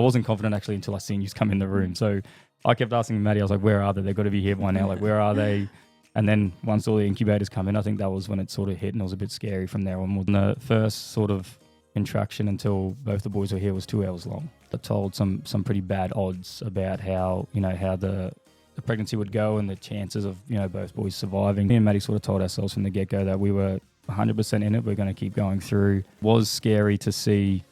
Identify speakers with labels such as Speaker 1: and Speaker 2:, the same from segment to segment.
Speaker 1: I wasn't confident actually until I seen you come in the room. So I kept asking Maddie, I was like, where are they? They've got to be here by now. Like, where are they? And then once all the incubators come in, I think that was when it sort of hit, and it was a bit scary from there on. The first sort of contraction until both the boys were here was 2 hours long. I told some pretty bad odds about how the pregnancy would go and the chances of, both boys surviving. Me and Maddie sort of told ourselves from the get-go that we were 100% in it. We're going to keep going through. It was scary to see,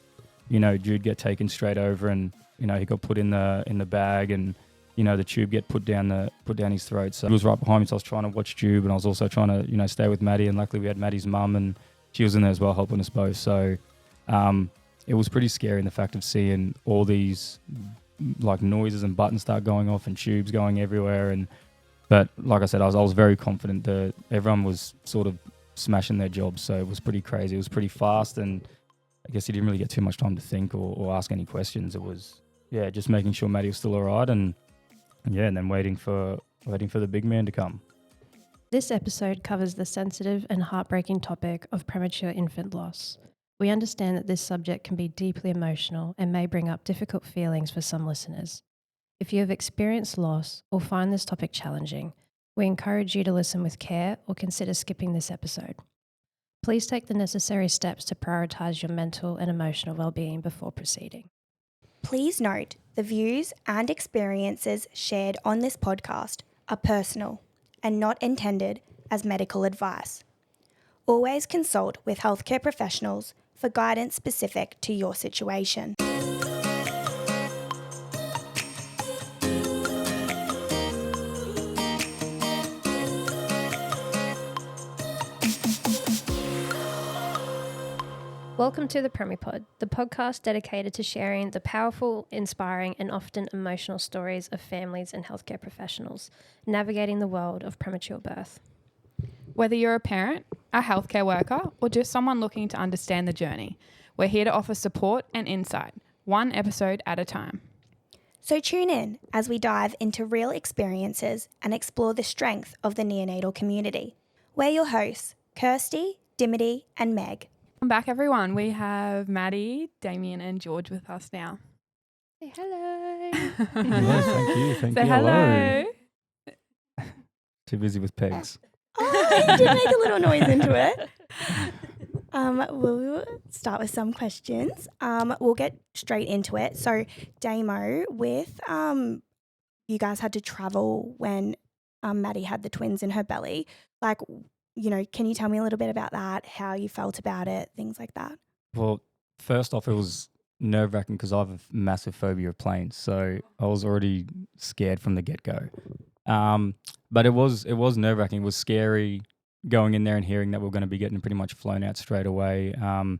Speaker 1: Jude get taken straight over, and, he got put in the bag, and, the tube get put down his throat. So he was right behind me, so I was trying to watch Jude, and I was also trying to, stay with Maddie, and luckily we had Maddie's mum, and she was in there as well, helping us both. So it was pretty scary in the fact of seeing all these like noises and buttons start going off and tubes going everywhere. But like I said, I was very confident that everyone was sort of smashing their jobs. So it was pretty crazy. It was pretty fast, and I guess you didn't really get too much time to think or ask any questions. It was, just making sure Maddie was still all right, and then waiting for the big man to come.
Speaker 2: This episode covers the sensitive and heartbreaking topic of premature infant loss. We understand that this subject can be deeply emotional and may bring up difficult feelings for some listeners. If you have experienced loss or find this topic challenging, we encourage you to listen with care or consider skipping this episode. Please take the necessary steps to prioritise your mental and emotional well-being before proceeding.
Speaker 3: Please note, the views and experiences shared on this podcast are personal and not intended as medical advice. Always consult with healthcare professionals for guidance specific to your situation.
Speaker 2: Welcome to the PremiPod, the podcast dedicated to sharing the powerful, inspiring, and often emotional stories of families and healthcare professionals navigating the world of premature birth.
Speaker 4: Whether you're a parent, a healthcare worker, or just someone looking to understand the journey, we're here to offer support and insight, one episode at a time.
Speaker 3: So tune in as we dive into real experiences and explore the strength of the neonatal community. We're your hosts, Kirsty, Dimity, and Meg.
Speaker 4: Welcome back, everyone. We have Maddie, Damien, and George with us now.
Speaker 2: Say hello.
Speaker 1: Yes, thank you.
Speaker 4: Say hello.
Speaker 1: Too busy with pegs.
Speaker 3: Oh, you did make a little noise into it. We'll start with some questions. We'll get straight into it. So, Damo, with you guys had to travel when Maddie had the twins in her belly. Like, can you tell me a little bit about that, how you felt about it, things like that?
Speaker 1: Well, first off, it was nerve-wracking because I have a massive phobia of planes, so I was already scared from the get-go. But it was nerve-wracking. It was scary going in there and hearing that we're going to be getting pretty much flown out straight away. And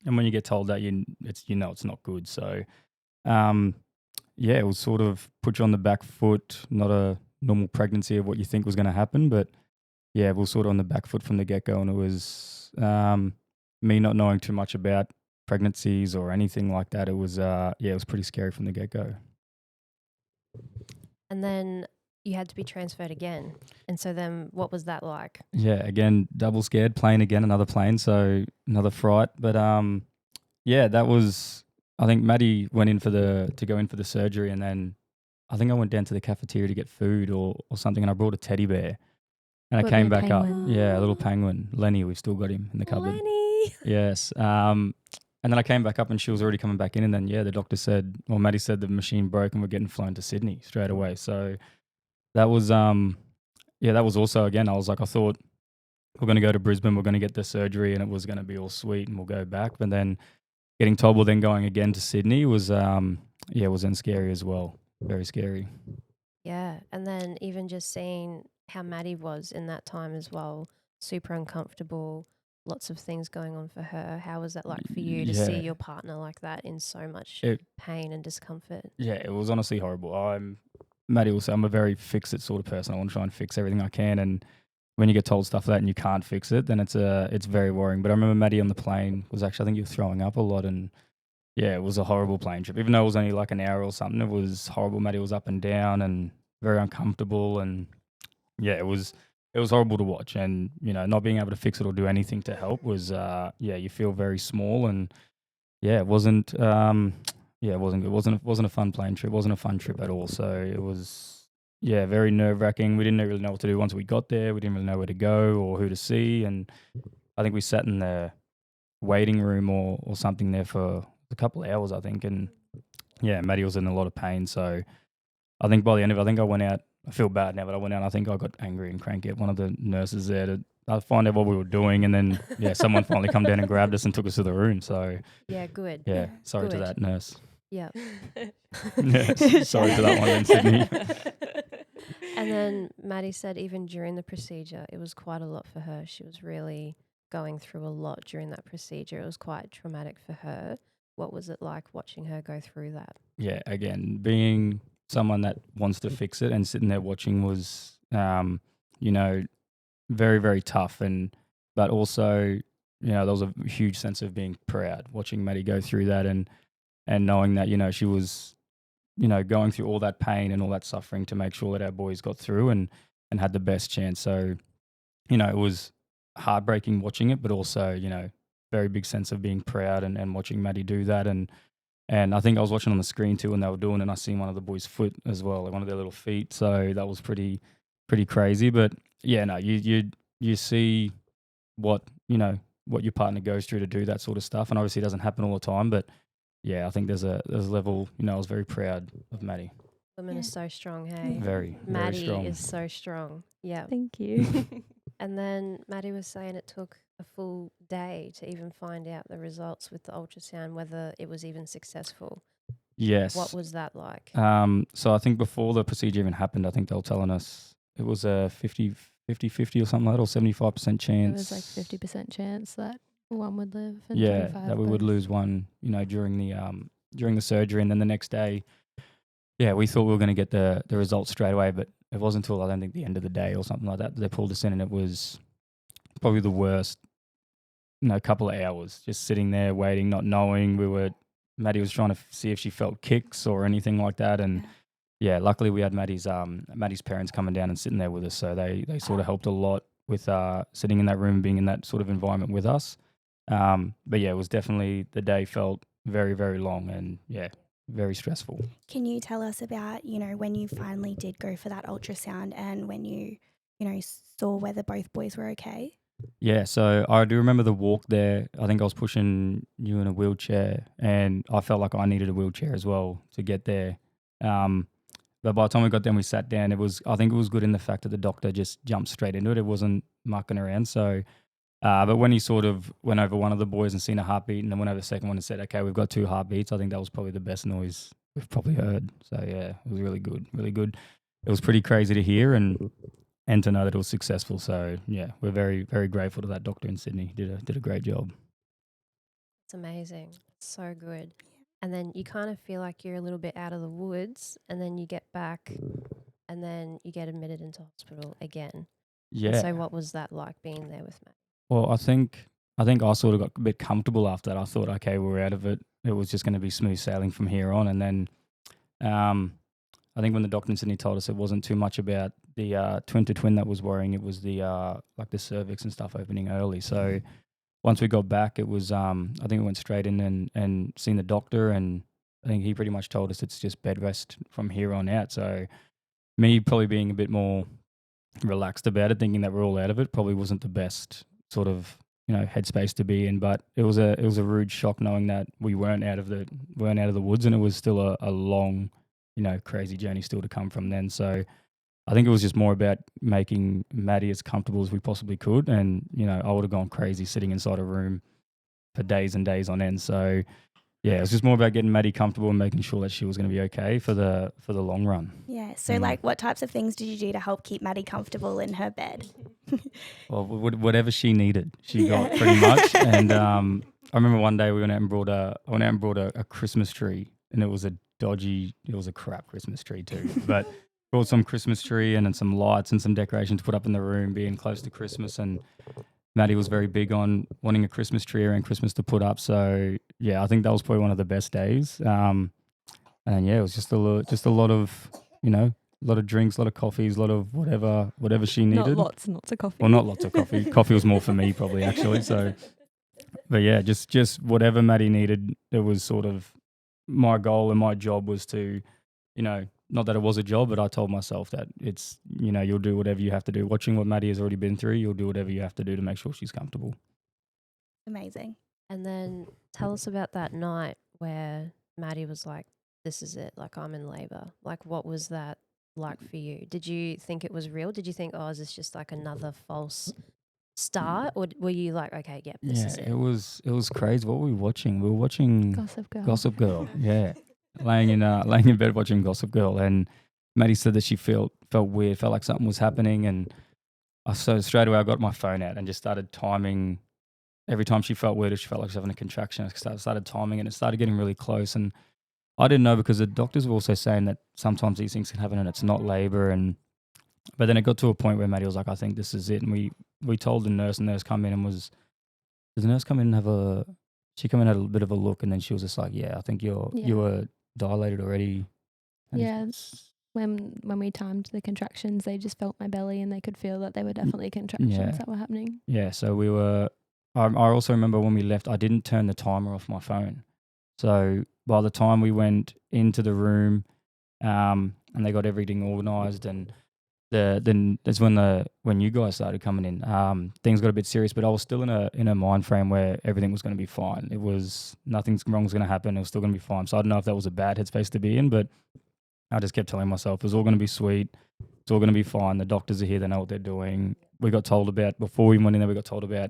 Speaker 1: when you get told that, it's not good. So, it was sort of put you on the back foot. Not a normal pregnancy of what you think was going to happen, but we were sort of on the back foot from the get-go, and it was me not knowing too much about pregnancies or anything like that. It was it was pretty scary from the get-go.
Speaker 2: And then you had to be transferred again. And so then what was that like?
Speaker 1: Yeah, again, double scared, plane again, another plane, so another fright. But that was, I think Maddie went in to go in for the surgery, and then I think I went down to the cafeteria to get food or something, and I brought a teddy bear. And I came back up. Yeah, a little penguin. Lenny, we've still got him in the cupboard.
Speaker 2: Lenny.
Speaker 1: Yes. And then I came back up and she was already coming back in, and then the doctor said, or Maddie said, the machine broke and we're getting flown to Sydney straight away. So that was that was also, again, I thought we're going to go to Brisbane, we're going to get the surgery, and it was going to be all sweet and we'll go back. But then getting told we're then going again to Sydney was was then scary as well. Very scary.
Speaker 2: Yeah, and then even just seeing how Maddie was in that time as well, super uncomfortable, lots of things going on for her. How was that like for you to see your partner like that in so much pain and discomfort? Yeah,
Speaker 1: it was honestly horrible. Maddie will say I'm a very fix-it sort of person. I want to try and fix everything I can, and when you get told stuff like that and you can't fix it, then it's very worrying. But I remember Maddie on the plane was actually, I think you were throwing up a lot, and it was a horrible plane trip. Even though it was only like an hour or something, it was horrible. Maddie was up and down and very uncomfortable, and it was horrible to watch. And not being able to fix it or do anything to help was you feel very small, and it wasn't it wasn't good. Wasn't a fun plane trip. Wasn't a fun trip at all. So it was, very nerve wracking. We didn't really know what to do once we got there. We didn't really know where to go or who to see. And I think we sat in the waiting room or something there for a couple of hours, I think. And Maddie was in a lot of pain. So I think by the end of it, I think I went out. I feel bad now, but I went out and I think I got angry and cranky at one of the nurses there to find out what we were doing. And then, someone finally come down and grabbed us and took us to the room. So,
Speaker 2: Yeah, good.
Speaker 1: sorry to
Speaker 2: Good.
Speaker 1: that nurse.
Speaker 2: Yeah.
Speaker 1: Sorry to that one in Sydney.
Speaker 2: And then Maddie said even during the procedure, it was quite a lot for her. She was really going through a lot during that procedure. It was quite traumatic for her. What was it like watching her go through that?
Speaker 1: Yeah, again, being someone that wants to fix it and sitting there watching was, very, very tough. But also, there was a huge sense of being proud watching Maddie go through that and knowing that, she was, going through all that pain and all that suffering to make sure that our boys got through and had the best chance. So, it was heartbreaking watching it, but also, very big sense of being proud and watching Maddie do that. And I think I was watching on the screen too when they were doing it, and I seen one of the boys' foot as well, like one of their little feet. So that was pretty crazy. But you see what your partner goes through to do that sort of stuff, and obviously it doesn't happen all the time. But I think there's a level. I was very proud of Maddie.
Speaker 2: Women are so strong, hey?
Speaker 1: Very,
Speaker 2: Maddie
Speaker 1: very strong.
Speaker 2: is so strong. Yeah.
Speaker 5: Thank you.
Speaker 2: And then Maddie was saying it took a full day to even find out the results with the ultrasound, whether it was even successful.
Speaker 1: Yes.
Speaker 2: What was that like?
Speaker 1: So I think before the procedure even happened, I think they were telling us it was a 50-50 or something like that, or 75% chance.
Speaker 5: It was like 50% chance that one would live. And 25
Speaker 1: that we would lose one, during the surgery. And then the next day, we thought we were going to get the results straight away, but it wasn't until I don't think the end of the day or something like that they pulled us in, and it was probably the worst, couple of hours just sitting there waiting, not knowing. Maddie was trying to see if she felt kicks or anything like that. And luckily we had Maddie's parents coming down and sitting there with us. So they sort of helped a lot with sitting in that room, being in that sort of environment with us. But it was definitely, the day felt very, very long and very stressful.
Speaker 3: Can you tell us about, when you finally did go for that ultrasound and when you saw whether both boys were okay?
Speaker 1: Yeah, so I do remember the walk there. I think I was pushing you in a wheelchair, and I felt like I needed a wheelchair as well to get there. But by the time we got there and we sat down, I think it was good in the fact that the doctor just jumped straight into it. It wasn't mucking around. So, but when he sort of went over one of the boys and seen a heartbeat, and then went over the second one and said, "Okay, we've got 2 heartbeats," I think that was probably the best noise we've probably heard. So it was really good, really good. It was pretty crazy to hear and to know that it was successful. So we're very, very grateful to that doctor in Sydney. Did a great job.
Speaker 2: It's amazing. So good. And then you kind of feel like you're a little bit out of the woods, and then you get back and then you get admitted into hospital again.
Speaker 1: Yeah.
Speaker 2: And so what was that like being there with Matt?
Speaker 1: Well, I think I sort of got a bit comfortable after that. I thought, okay, we're out of it. It was just going to be smooth sailing from here on. And then I think when the doctor in Sydney told us it wasn't too much about the twin-to-twin that was worrying, it was the like the cervix and stuff opening early. So once we got back, it was I think we went straight in and seen the doctor, and I think he pretty much told us it's just bed rest from here on out. So me probably being a bit more relaxed about it, thinking that we're all out of it, probably wasn't the best sort of headspace to be in. But it was a rude shock knowing that we weren't out of the woods, and it was still a long crazy journey still to come from then. So I think it was just more about making Maddie as comfortable as we possibly could. And, I would have gone crazy sitting inside a room for days and days on end. So it was just more about getting Maddie comfortable and making sure that she was going to be okay for the long run.
Speaker 3: Yeah. So what types of things did you do to help keep Maddie comfortable in her bed?
Speaker 1: Well, whatever she needed, she got pretty much. And I remember one day we went out and brought a Christmas tree, and it was a crap Christmas tree too. But brought some Christmas tree and then some lights and some decorations to put up in the room, being close to Christmas. And Maddie was very big on wanting a Christmas tree around Christmas to put up. So I think that was probably one of the best days. And it was just a lot of drinks, a lot of coffees, a lot of whatever she needed.
Speaker 5: Not lots and lots of coffee.
Speaker 1: Well, not lots of coffee. Coffee was more for me probably actually. So, but just whatever Maddie needed, it was sort of my goal and my job was to, not that it was a job, but I told myself that it's, you'll do whatever you have to do. Watching what Maddie has already been through, you'll do whatever you have to do to make sure she's comfortable.
Speaker 3: Amazing.
Speaker 2: And then tell us about that night where Maddie was like, this is it, like I'm in labor. Like, what was that like for you? Did you think it was real? Did you think, oh, is this just like another false start? Or were you like, okay, yep, this is it?
Speaker 1: It was crazy. What were we watching? We were watching
Speaker 5: Gossip Girl.
Speaker 1: Gossip Girl. Yeah. laying in bed watching Gossip Girl, and Maddie said that she felt weird, felt like something was happening, and so straight away I got my phone out and just started timing. Every time she felt weird, or she felt like she was having a contraction, I started timing, and it started getting really close. And I didn't know, because the doctors were also saying that sometimes these things can happen and it's not labor. But then it got to a point where Maddie was like, I think this is it. And we told the nurse, and the nurse come in and did the nurse come in and she come in and had a bit of a look, and then she was just like, yeah, I think you were dilated already. And
Speaker 5: Yeah. When we timed the contractions, they just felt my belly, and they could feel that they were definitely contractions that were happening.
Speaker 1: Yeah, so we were. I also remember when we left, I didn't turn the timer off my phone. So by the time we went into the room, and they got everything organised, and then that's when you guys started coming in. Things got a bit serious, but I was still in a mind frame where everything was going to be fine. It was nothing wrong was going to happen. It was still going to be fine. So I don't know if that was a bad headspace to be in, but I just kept telling myself it was all going to be sweet. It's all going to be fine. The doctors are here. They know what they're doing. We got told about, before we went in there, we got told about,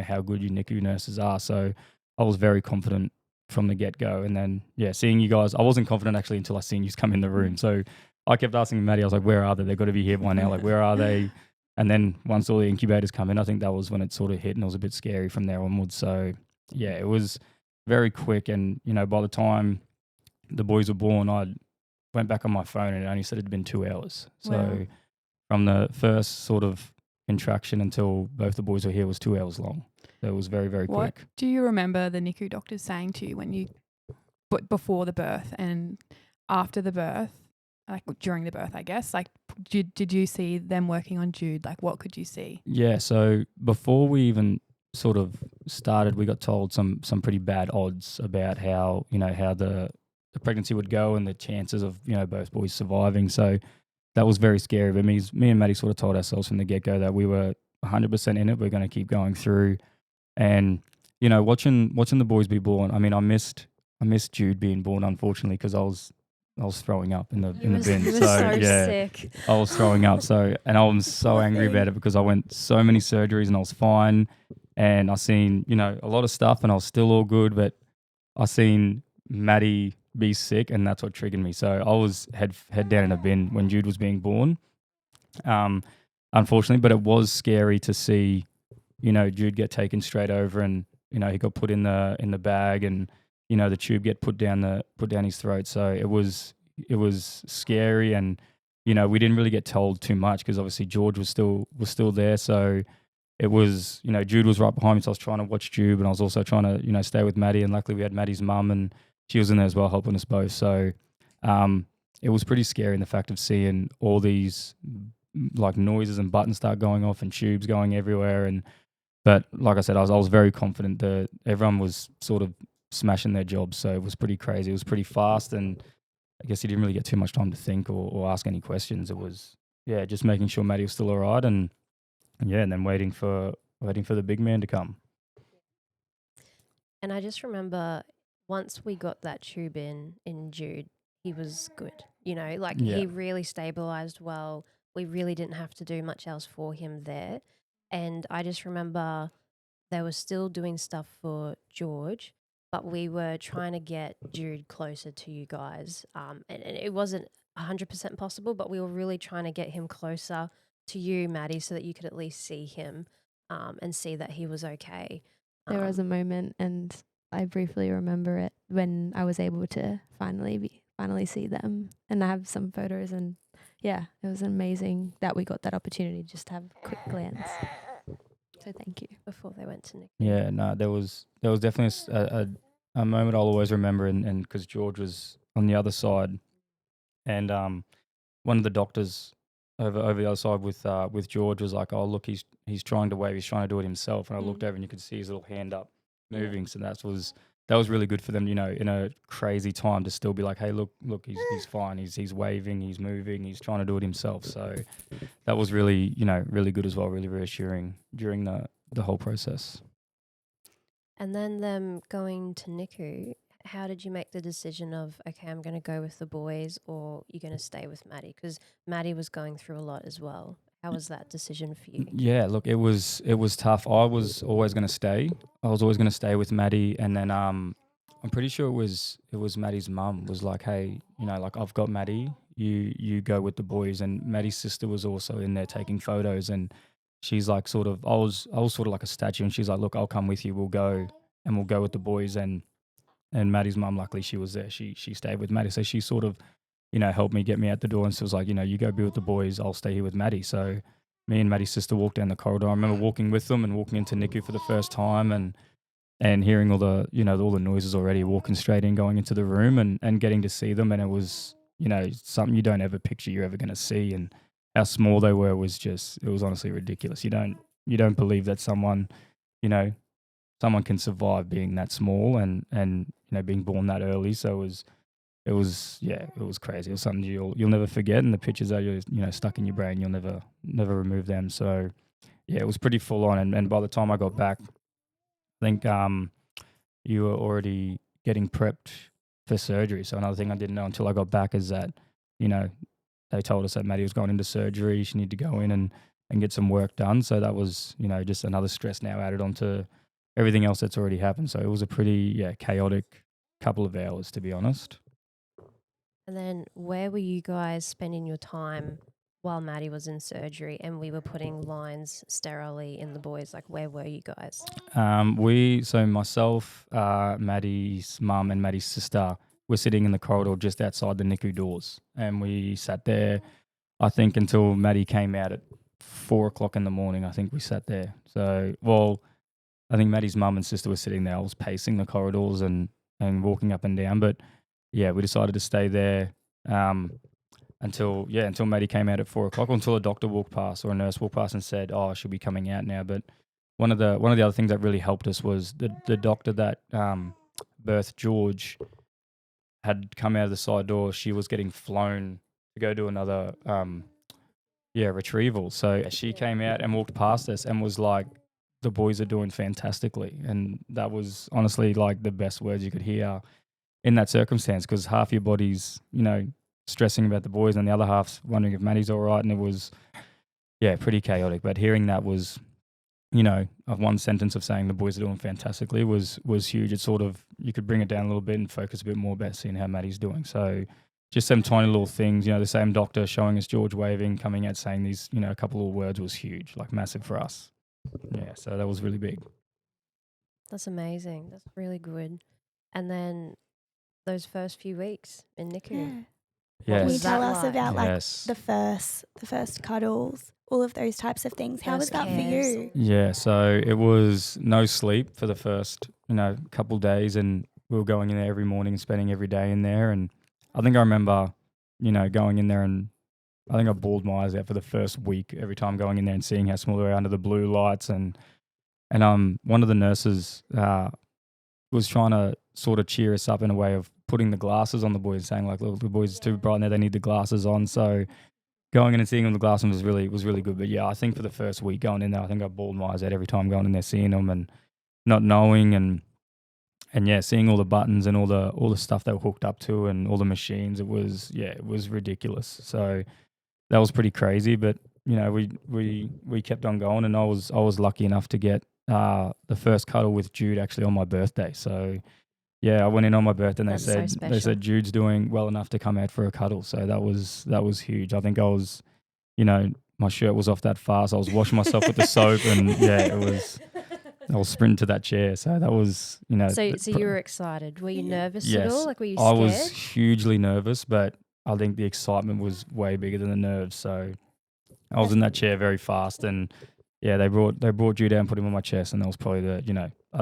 Speaker 1: how good you NICU nurses are. So I was very confident from the get-go. And then, seeing you guys, I wasn't confident actually until I seen you come in the room. So I kept asking Maddie, I was like, where are they? They've got to be here by now. Like, where are they? And then once all the incubators come in, I think that was when it sort of hit, and it was a bit scary from there onwards. So, it was very quick. And, by the time the boys were born, I went back on my phone and it only said it had been 2 hours. So
Speaker 4: Wow.
Speaker 1: from the first sort of contraction until both the boys were here was 2 hours long. So it was very, very
Speaker 4: What
Speaker 1: quick.
Speaker 4: do you remember the NICU doctors saying to you when before the birth and after the birth, like during the birth, I guess? Like, did you see them working on Jude? Like, what could you see?
Speaker 1: Yeah, so before we even sort of started, we got told some pretty bad odds about how the pregnancy would go and the chances of both boys surviving. So that was very scary. But me and Maddie sort of told ourselves from the get-go that we were 100% in it. We're going to keep going through. And watching the boys be born, I mean, I missed Jude being born, unfortunately, because I was throwing up in the bin.
Speaker 2: You were
Speaker 1: So
Speaker 2: sick.
Speaker 1: I was throwing up. So, and I was so angry about it because I went so many surgeries and I was fine, and I seen a lot of stuff and I was still all good, but I seen Maddie be sick, and that's what triggered me. So I was head down in a bin when Jude was being born, unfortunately. But it was scary to see Jude get taken straight over, and he got put in the bag, and the tube get put down his throat. So it was scary, and we didn't really get told too much because obviously George was still there. So it was Jude was right behind me, so I was trying to watch Jude, and I was also trying to stay with Maddie, and luckily we had Maddie's mum, and she was in there as well helping us both. So it was pretty scary in the fact of seeing all these like noises and buttons start going off and tubes going everywhere. But like I said, I was very confident that everyone was sort of smashing their jobs. So it was pretty crazy. It was pretty fast, and I guess you didn't really get too much time to think or ask any questions. It was just making sure Maddie was still all right, and then waiting for the big man to come.
Speaker 2: And I just remember once we got that tube in Jude, he was good. He really stabilized well. We really didn't have to do much else for him there. And I just remember they were still doing stuff for George, but we were trying to get Jude closer to you guys. And it wasn't 100% possible, but we were really trying to get him closer to you, Maddie, so that you could at least see him and see that he was okay.
Speaker 5: There was a moment, and I briefly remember it, when I was able to finally see them, and I have some photos, and it was amazing that we got that opportunity just to have a quick glance. So thank you.
Speaker 2: Before they went to NICU.
Speaker 1: Yeah, no, there was definitely a moment I'll always remember, and because George was on the other side, and one of the doctors over the other side with George was like, oh look, he's trying to wave, he's trying to do it himself, and I looked over and you could see his little hand up moving. So that was that was really good for them, in a crazy time to still be like, hey, look, he's fine. He's waving, he's moving, he's trying to do it himself. So that was really, really good as well, really reassuring during the whole process.
Speaker 2: And then them going to NICU, how did you make the decision of, okay, I'm going to go with the boys, or you're going to stay with Maddie? Because Maddie was going through a lot as well. How was that decision for you?
Speaker 1: Yeah, look, it was tough. I was always going to stay. I was always going to stay with Maddie, and then I'm pretty sure it was Maddie's mum was like, hey, like I've got Maddie, you go with the boys, and Maddie's sister was also in there taking photos, and she's like I was sort of like a statue, and she's like, look, I'll come with you. We'll go with the boys, and Maddie's mum, luckily she was there. She stayed with Maddie, so she sort of helped me get me out the door, and so was like, you go be with the boys, I'll stay here with Maddie. So me and Maddie's sister walked down the corridor. I remember walking with them and walking into NICU for the first time, and hearing all the all the noises already, walking straight in, going into the room, and getting to see them, and it was something you don't ever picture you're ever going to see, and how small they were was just, it was honestly ridiculous. You don't believe that someone can survive being that small and being born that early. So it was crazy. It was something you'll never forget, and the pictures are stuck in your brain. You'll never remove them. So yeah, it was pretty full on. And by the time I got back, I think you were already getting prepped for surgery. So another thing I didn't know until I got back is that they told us that Maddie was going into surgery. She needed to go in and get some work done. So that was just another stress now added onto everything else that's already happened. So it was a pretty chaotic couple of hours, to be honest.
Speaker 2: And then where were you guys spending your time while Maddie was in surgery and we were putting lines sterilely in the boys? Like, where were you guys?
Speaker 1: So myself, Maddie's mum and Maddie's sister were sitting in the corridor just outside the NICU doors. And we sat there, I think, until Maddie came out at 4 o'clock in the morning. I think we sat there. So, I think Maddie's mum and sister were sitting there. I was pacing the corridors and walking up and down. But yeah, we decided to stay there until Maddie came out at 4 o'clock, or until a doctor walked past or a nurse walked past and said, "Oh, she'll be coming out now." But one of the other things that really helped us was the doctor that birthed George had come out of the side door. She was getting flown to go do another retrieval. So she came out and walked past us and was like, "The boys are doing fantastically," and that was honestly like the best words you could hear in that circumstance, because half your body's stressing about the boys and the other half's wondering if Maddie's all right, and it was pretty chaotic. But hearing that was of one sentence of saying the boys are doing fantastically was huge. It's sort of, you could bring it down a little bit and focus a bit more about seeing how Maddie's doing. So just some tiny little things, the same doctor showing us George waving, coming out saying these a couple of words was huge, like massive for us. So that was really big.
Speaker 2: That's amazing. That's really good. And then those first few weeks in NICU.
Speaker 3: Yeah. Can you
Speaker 2: was
Speaker 3: tell
Speaker 2: that
Speaker 3: us
Speaker 2: like?
Speaker 3: about
Speaker 1: Yes.
Speaker 3: the first cuddles, all of those types of things? How was
Speaker 2: First
Speaker 3: that for
Speaker 2: cares.
Speaker 3: you?
Speaker 1: Yeah, so it was no sleep for the first, couple days, and we were going in there every morning and spending every day in there. And I think I remember, going in there, and I think I bawled my eyes out for the first week every time going in there and seeing how small they were under the blue lights. And one of the nurses was trying to sort of cheer us up in a way of putting the glasses on the boys, saying like, look, the boys are too bright now, they need the glasses on. So going in and seeing them with the glasses was really good. But yeah, I think for the first week going in there, I think I bawled my eyes out every time going in there, seeing them and not knowing, and seeing all the buttons and all the stuff they were hooked up to and all the machines. It was ridiculous. So that was pretty crazy. But we kept on going, and I was lucky enough to get the first cuddle with Jude actually on my birthday. So yeah, I went in on my birthday and
Speaker 2: That's so
Speaker 1: they said
Speaker 2: special.
Speaker 1: Jude's doing well enough to come out for a cuddle. So that was huge. I think I was, my shirt was off that fast. I was washing myself with the soap, and I was sprinting to that chair. So that was,
Speaker 2: So you were excited. Were you nervous at
Speaker 1: Yes,
Speaker 2: all? Like, were you
Speaker 1: I
Speaker 2: scared?
Speaker 1: was hugely nervous, but I think the excitement was way bigger than the nerves. So I was in that chair very fast, and yeah, they brought Jude down, put him on my chest, and that was probably I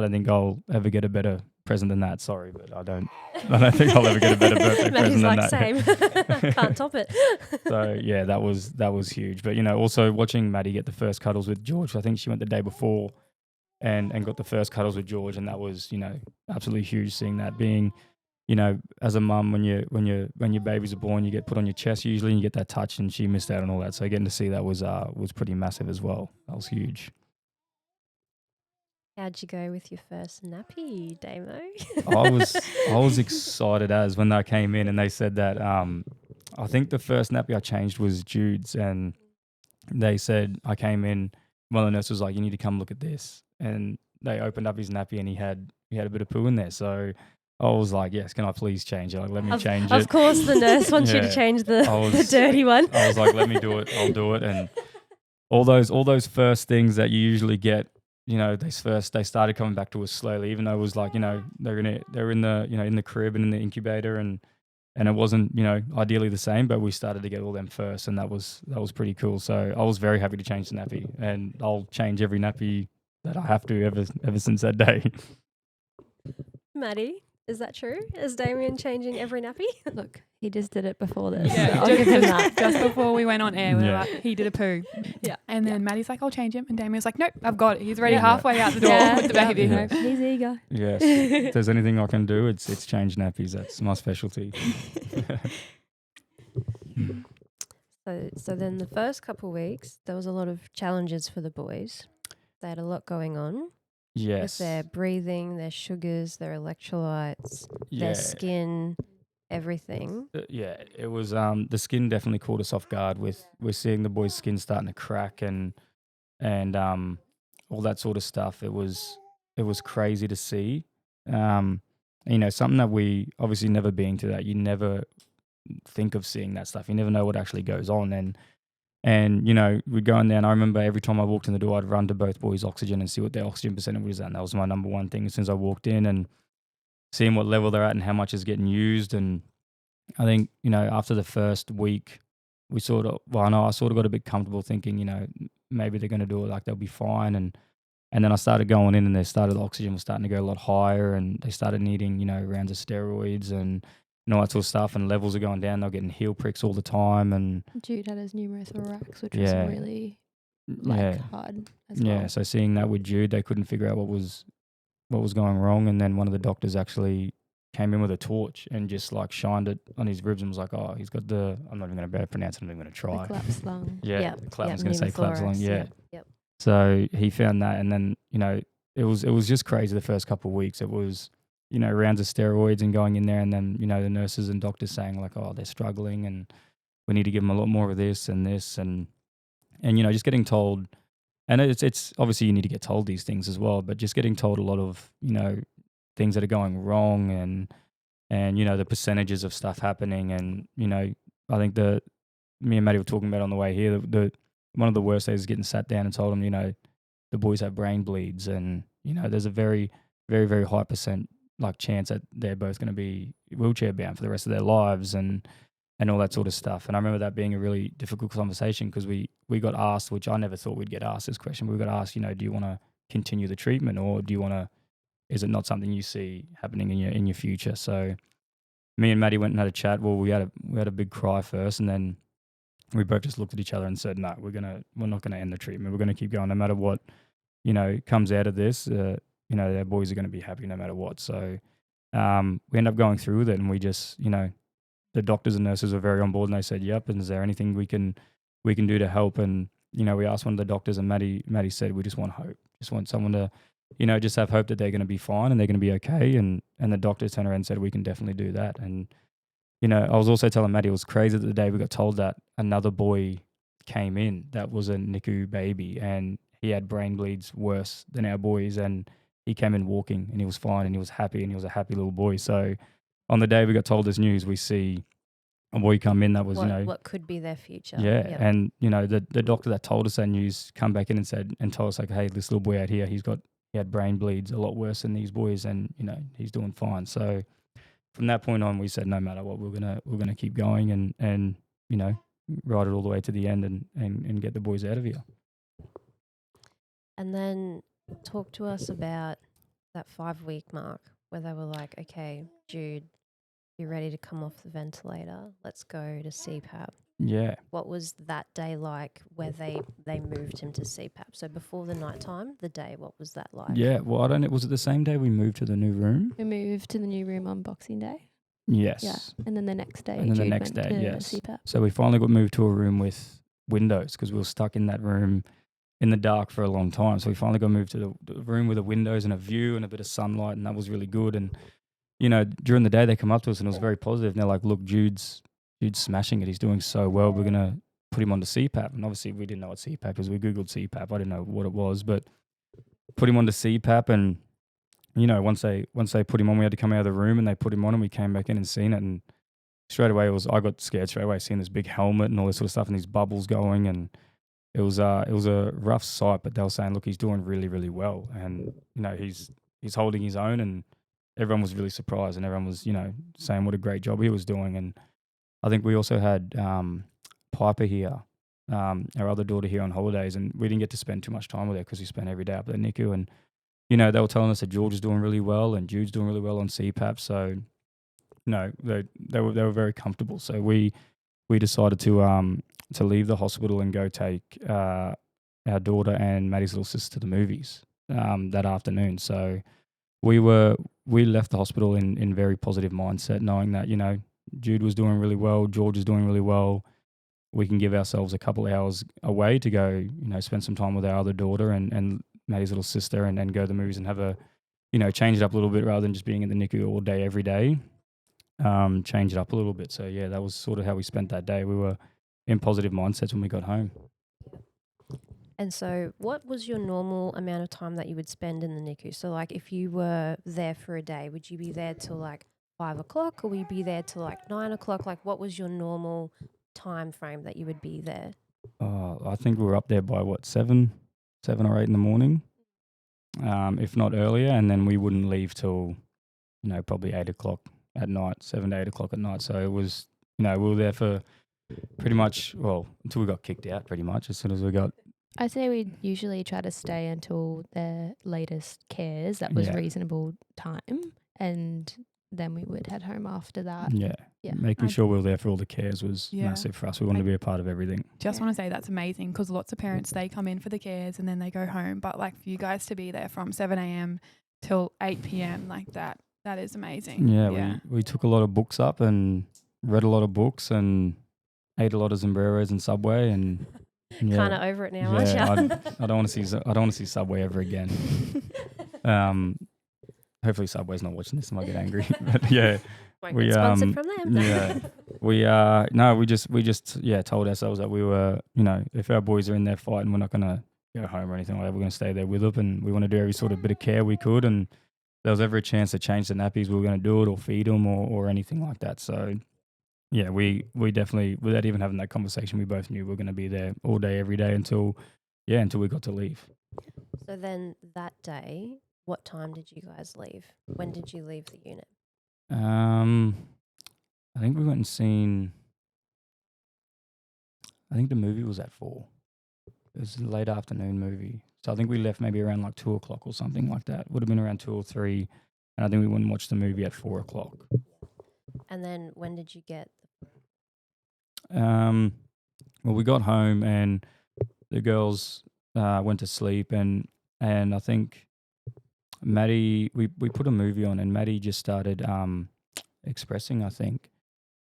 Speaker 1: don't think I'll ever get a better present than that. Sorry, but I don't think I'll ever get a better birthday present than that.
Speaker 2: Same. Can't top it.
Speaker 1: So yeah, that was huge. But also watching Maddie get the first cuddles with George, I think she went the day before, and got the first cuddles with George, and that was, you know, absolutely huge seeing that. Being, you know, as a mum, when your babies are born, you get put on your chest usually, and you get that touch, and she missed out on all that. So getting to see that was pretty massive as well. That was huge.
Speaker 2: How'd you go with your first nappy, Damo?
Speaker 1: I was excited as when they came in and they said that I think the first nappy I changed was Jude's, and they said I came in, one of the nurses was like, you need to come look at this, and they opened up his nappy and he had a bit of poo in there. So I was like, yes, can I please change it? Like, let me change it.
Speaker 2: Of course, the nurse wants you to
Speaker 1: Yeah.
Speaker 2: change the dirty one.
Speaker 1: I was like, let me do it. I'll do it. And all those first things that you usually get, you know, they started coming back to us slowly, even though it was like, you know, they're in the, you know, in the crib and in the incubator, and it wasn't, you know, ideally the same, but we started to get all them first, and that was pretty cool. So I was very happy to change the nappy, and I'll change every nappy that I have to ever since that day.
Speaker 2: Maddie, is that true? Is Damien changing every nappy?
Speaker 5: Look, he just did it before this.
Speaker 4: Yeah,
Speaker 5: so I'll give him that.
Speaker 4: Just before we went on air, we were
Speaker 1: Yeah.
Speaker 4: like, he did a poo.
Speaker 2: Yeah.
Speaker 4: And then Maddie's like, I'll change him. And Damien's like, nope, I've got it. He's already
Speaker 2: Yeah.
Speaker 4: halfway out the door with the baby.
Speaker 1: Yeah.
Speaker 5: He's eager.
Speaker 1: Yes. If there's anything I can do, it's change nappies. That's my specialty.
Speaker 2: So then the first couple of weeks, there was a lot of challenges for the boys. They had a lot going on with
Speaker 1: Yes.
Speaker 2: their breathing, their sugars, their electrolytes,
Speaker 1: Yeah.
Speaker 2: their skin, everything.
Speaker 1: Yeah, it was the skin definitely caught us off guard with we're seeing the boys' skin starting to crack and all that sort of stuff. It was crazy to see. You know, something that we obviously never been to that. You never think of seeing that stuff. You never know what actually goes on, and you know, we'd go in there, and I remember every time I walked in the door, I'd run to both boys' oxygen and see what their oxygen percentage was at. And that was my number one thing as soon as I walked in, and seeing what level they're at and how much is getting used. And I think, you know, after the first week, I sort of got a bit comfortable thinking, you know, maybe they're going to do it, like they'll be fine. And then I started going in, and the oxygen was starting to go a lot higher, and they started needing, you know, rounds of steroids and all that sort of stuff, and levels are going down. They're getting heel pricks all the time. And
Speaker 5: Jude had his pneumothorax, which
Speaker 1: Yeah.
Speaker 5: was really hard as
Speaker 1: yeah,
Speaker 5: well.
Speaker 1: so seeing that with Jude, they couldn't figure out what was going wrong, and then one of the doctors actually came in with a torch and just like shined it on his ribs and was like, oh, he's got the, I'm not even going to be able to pronounce it, I'm not even going to
Speaker 5: The
Speaker 1: try.
Speaker 5: collapsed lung.
Speaker 1: Yeah, I was going to say collapsed lung.
Speaker 2: pneumothorax,
Speaker 1: Yeah.
Speaker 2: Yep.
Speaker 1: So he found that, and then, you know, it was just crazy the first couple of weeks. It was, you know, rounds of steroids and going in there, and then, you know, the nurses and doctors saying like, oh, they're struggling and we need to give them a lot more of this and this, and you know, just getting told, and it's obviously you need to get told these things as well, but just getting told a lot of, you know, things that are going wrong, and you know, the percentages of stuff happening. And you know, I think me and Maddie were talking about on the way here, the one of the worst days is getting sat down and told them, you know, the boys have brain bleeds, and you know, there's a very, very, very high percent like chance that they're both going to be wheelchair bound for the rest of their lives, and all that sort of stuff. And I remember that being a really difficult conversation, because we got asked, which I never thought we'd get asked this question, but we got asked, you know, do you want to continue the treatment, or do you want to, is it not something you see happening in your future? So me and Maddie went and had a chat. Well, we had a big cry first, and then we both just looked at each other and said, no, we're not gonna end the treatment. We're gonna keep going no matter what, you know, comes out of this. You know, their boys are gonna be happy no matter what. So we ended up going through with it, and we just, you know, the doctors and nurses were very on board, and they said, yep, and is there anything we can do to help? And you know, we asked one of the doctors, and Maddie said, we just want hope, just want someone to, you know, just have hope that they're going to be fine and they're going to be okay. And the doctors turned around and said, we can definitely do that. And you know, I was also telling Maddie, it was crazy that the day we got told that another boy came in that was a NICU baby, and he had brain bleeds worse than our boys, and he came in walking and he was fine and he was happy, and he was a happy little boy. So on the day we got told this news, we see a boy come in that was,
Speaker 2: what could be their future.
Speaker 1: yeah.
Speaker 2: Yep.
Speaker 1: And, you know, the doctor that told us that news come back in and told us like, hey, this little boy out here, he had brain bleeds a lot worse than these boys, and, you know, he's doing fine. So from that point on, we said, no matter what, we're gonna keep going and, you know, ride it all the way to the end and get the boys out of here.
Speaker 2: And then talk to us about that 5-week mark where they were like, okay, Jude, you're ready to come off the ventilator. Let's go to CPAP.
Speaker 1: Yeah.
Speaker 2: What was that day like where they moved him to CPAP? So before the nighttime, the day, what was that like?
Speaker 1: Yeah. Well, I don't know. Was it the same day we moved to the new room?
Speaker 5: We moved to the new room on Boxing Day.
Speaker 1: Yes.
Speaker 5: Yeah. And then the next day,
Speaker 1: And then the
Speaker 5: Jude
Speaker 1: next
Speaker 5: went
Speaker 1: day,
Speaker 5: to
Speaker 1: yes.
Speaker 5: CPAP.
Speaker 1: So we finally got moved to a room with windows because we were stuck in that room in the dark for a long time. So we finally got moved to the room with the windows and a view and a bit of sunlight, and that was really good. And, you know, during the day they come up to us and it was very positive. And they're like, look, Jude's smashing it. He's doing so well. We're going to put him onto CPAP. And obviously we didn't know what CPAP is. We Googled CPAP. I didn't know what it was, but put him onto CPAP. And, you know, once they put him on, we had to come out of the room and they put him on and we came back in and seen it. And straight away I got scared straight away seeing this big helmet and all this sort of stuff and these bubbles going, and it was a rough sight, but they were saying, look, he's doing really, really well. And, you know, he's holding his own, and everyone was really surprised and everyone was, you know, saying what a great job he was doing. And I think we also had Piper here, our other daughter here on holidays, and we didn't get to spend too much time with her because we spent every day up at the NICU. And, you know, they were telling us that George is doing really well and Jude's doing really well on CPAP. So, no, they were very comfortable. So we decided to leave the hospital and go take our daughter and Maddie's little sister to the movies that afternoon. So we left the hospital in very positive mindset, knowing that, you know, Jude was doing really well, George is doing really well. We can give ourselves a couple of hours away to go, you know, spend some time with our other daughter and Maddie's little sister, and then go to the movies and have a, you know, change it up a little bit rather than just being in the NICU all day every day. Change it up a little bit. So yeah, that was sort of how we spent that day. We were in positive mindsets when we got home.
Speaker 2: And so what was your normal amount of time that you would spend in the NICU? So like if you were there for a day, would you be there till like 5 o'clock or would you be there till like 9 o'clock? Like what was your normal time frame that you would be there?
Speaker 1: I think we were up there by 7 or 8 in the morning, if not earlier. And then we wouldn't leave till, you know, probably 8 o'clock at night, 7 to 8 o'clock at night. So it was, you know, we were there for pretty much, well, until we got kicked out pretty much. As soon as we got...
Speaker 5: I say we'd usually try to stay until their latest cares. That was reasonable time. And then we would head home after that.
Speaker 1: Yeah. Making sure we were there for all the cares was massive for us. We wanted to be a part of everything.
Speaker 4: Just want to say that's amazing because lots of parents, they come in for the cares and then they go home. But like for you guys to be there from 7 a.m. till 8 p.m. like that is amazing.
Speaker 1: Yeah. We took a lot of books up and read a lot of books and ate a lot of sombreros and Subway and... Yeah.
Speaker 2: Kind of over it now, aren't you?
Speaker 1: I don't want to see Subway ever again. Hopefully Subway's not watching this and I get angry. But yeah,
Speaker 2: Won't get sponsored from them.
Speaker 1: Yeah, we just told ourselves that we were, you know, if our boys are in there fighting, we're not gonna go home or anything like that. We're gonna stay there with them, and we want to do every sort of bit of care we could. And if there was ever a chance to change the nappies, we were gonna do it, or feed them, or anything like that. So. Yeah, we definitely, without even having that conversation, we both knew we were going to be there all day, every day until we got to leave.
Speaker 2: So then that day, what time did you guys leave? When did you leave the unit?
Speaker 1: I think we went and seen, I think the movie was at 4. It was a late afternoon movie. So I think we left maybe around like 2 o'clock or something like that. Would have been around 2 or 3. And I think we went and watched the movie at 4 o'clock.
Speaker 2: And then when did you get...
Speaker 1: Well, we got home and the girls went to sleep, and I think Maddie, we put a movie on, and Maddie just started expressing, I think,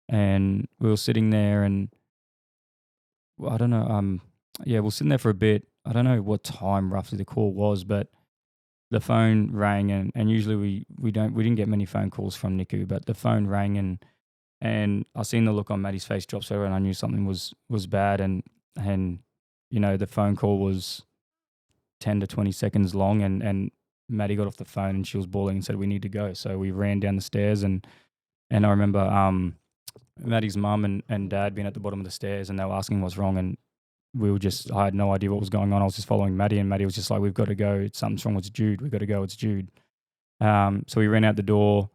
Speaker 1: and we were sitting there, and I don't know, we were sitting there for a bit. I don't know what time roughly the call was, but the phone rang, and usually we didn't get many phone calls from NICU, but the phone rang, and I seen the look on Maddie's face drop so, and I knew something was bad, and you know, the phone call was 10 to 20 seconds long, and Maddie got off the phone and she was bawling and said we need to go. So we ran down the stairs, and I remember Maddie's mum and dad being at the bottom of the stairs, and they were asking what's wrong, and I had no idea what was going on. I was just following Maddie, and Maddie was just like, we've got to go. Something's wrong with Jude. We've got to go. It's Jude. So we ran out the door,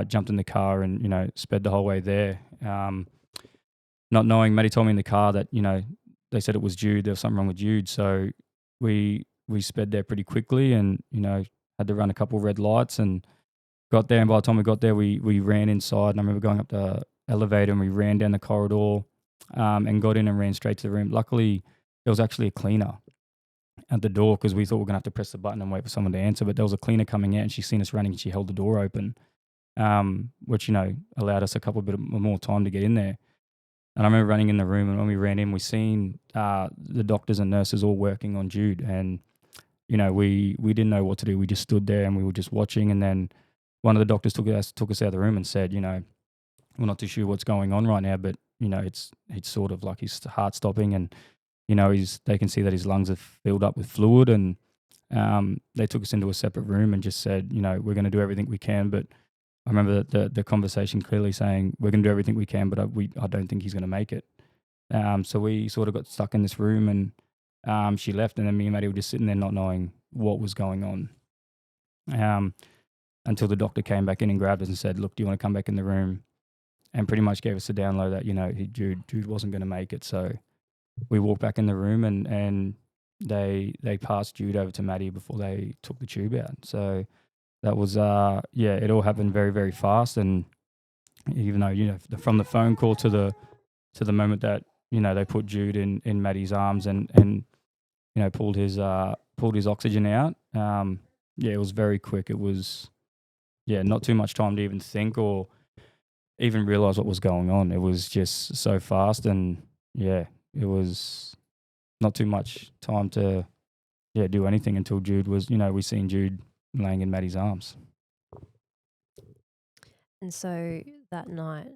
Speaker 1: jumped in the car, and, you know, sped the whole way there. Not knowing, Maddie told me in the car that, you know, they said it was Jude. There was something wrong with Jude. So we sped there pretty quickly, and, you know, had to run a couple red lights and got there, and by the time we got there, we ran inside, and I remember going up the elevator, and we ran down the corridor, and got in and ran straight to the room. Luckily, there was actually a cleaner at the door, because we thought we were going to have to press the button and wait for someone to answer, but there was a cleaner coming out, and she seen us running, and she held the door open, which, allowed us a couple bit more time to get in there. And I remember running in the room, and when we ran in, we seen the doctors and nurses all working on Jude, and we didn't know what to do. We just stood there and we were just watching, and then one of the doctors took us out of the room and said, we're not too sure what's going on right now, but it's sort of like his heart stopping, and they can see that his lungs have filled up with fluid, and they took us into a separate room and just said, we're going to do everything we can. But I remember the conversation clearly saying, we're going to do everything we can, but I don't think he's going to make it. So we sort of got stuck in this room, and she left, and then me and Maddie were just sitting there not knowing what was going on, until the doctor came back in and grabbed us and said, look, do you want to come back in the room? And pretty much gave us a down low that, Jude wasn't going to make it. So we walked back in the room, and they passed Jude over to Maddie before they took the tube out. So that was, it all happened very, very fast. And even though, from the phone call to the moment that, they put Jude in Maddie's arms and pulled his oxygen out, it was very quick. It was, not too much time to even think or even realize what was going on. It was just so fast, and it was not too much time to do anything until Jude was, we seen Jude laying in Maddie's arms.
Speaker 2: And so that night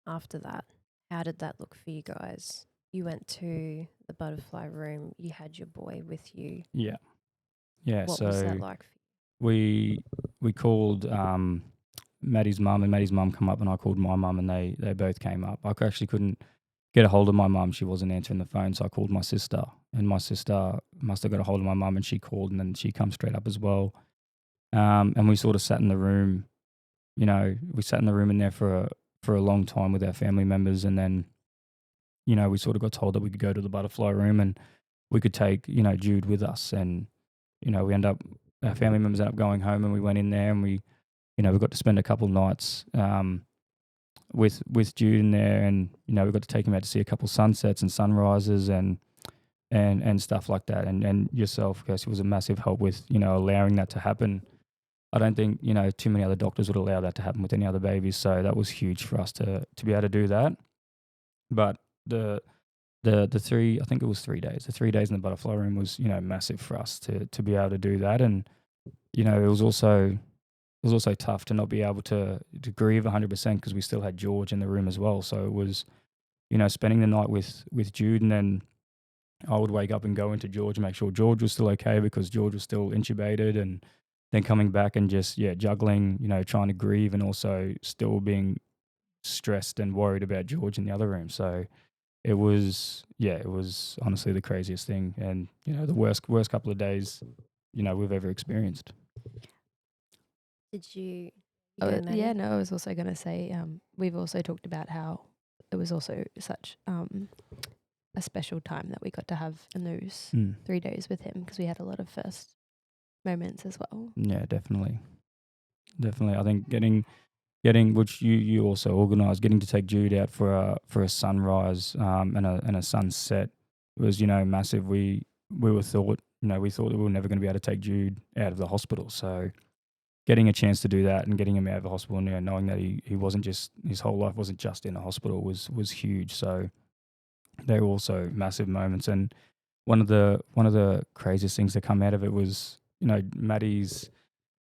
Speaker 2: after that, how did that look for you guys? You went to the butterfly room, you had your boy with you.
Speaker 1: Yeah.
Speaker 2: What
Speaker 1: So
Speaker 2: was that like for you?
Speaker 1: we called Maddie's mum, and Maddie's mum come up, and I called my mum, and they both came up. I actually couldn't get a hold of my mum. She wasn't answering the phone, so I called my sister, and my sister must have got a hold of my mum, and she called, and then she come straight up as well. And we sort of sat in the room, we sat in the room in there for a long time with our family members, and then, we sort of got told that we could go to the butterfly room and we could take, Jude with us, and, our family members ended up going home, and we went in there, and we got to spend a couple nights with Jude in there, and we got to take him out to see a couple sunsets and sunrises and stuff like that. And yourself, Kirsty, was a massive help with allowing that to happen. I don't think too many other doctors would allow that to happen with any other babies, so that was huge for us to be able to do that. But the 3, I think it was 3 days. The 3 days in the butterfly room was massive for us to be able to do that, and it was also tough to not be able to grieve 100% because we still had George in the room as well. So it was, spending the night with Jude, and then I would wake up and go into George and make sure George was still okay because George was still intubated, and then coming back and just, juggling, trying to grieve and also still being stressed and worried about George in the other room. So it was honestly the craziest thing, and, the worst couple of days, we've ever experienced.
Speaker 2: Did you?
Speaker 5: I was also going to say, we've also talked about how it was also such a special time that we got to have in those 3 days with him, because we had a lot of first moments as well. Yeah,
Speaker 1: definitely. I think getting which you also organised, getting to take Jude out for a sunrise and a sunset was massive. We thought that we were never going to be able to take Jude out of the hospital, so getting a chance to do that and getting him out of the hospital, and knowing that he wasn't just, his whole life wasn't just in a hospital was huge. So they were also massive moments. And one of the craziest things that come out of it was, Maddie's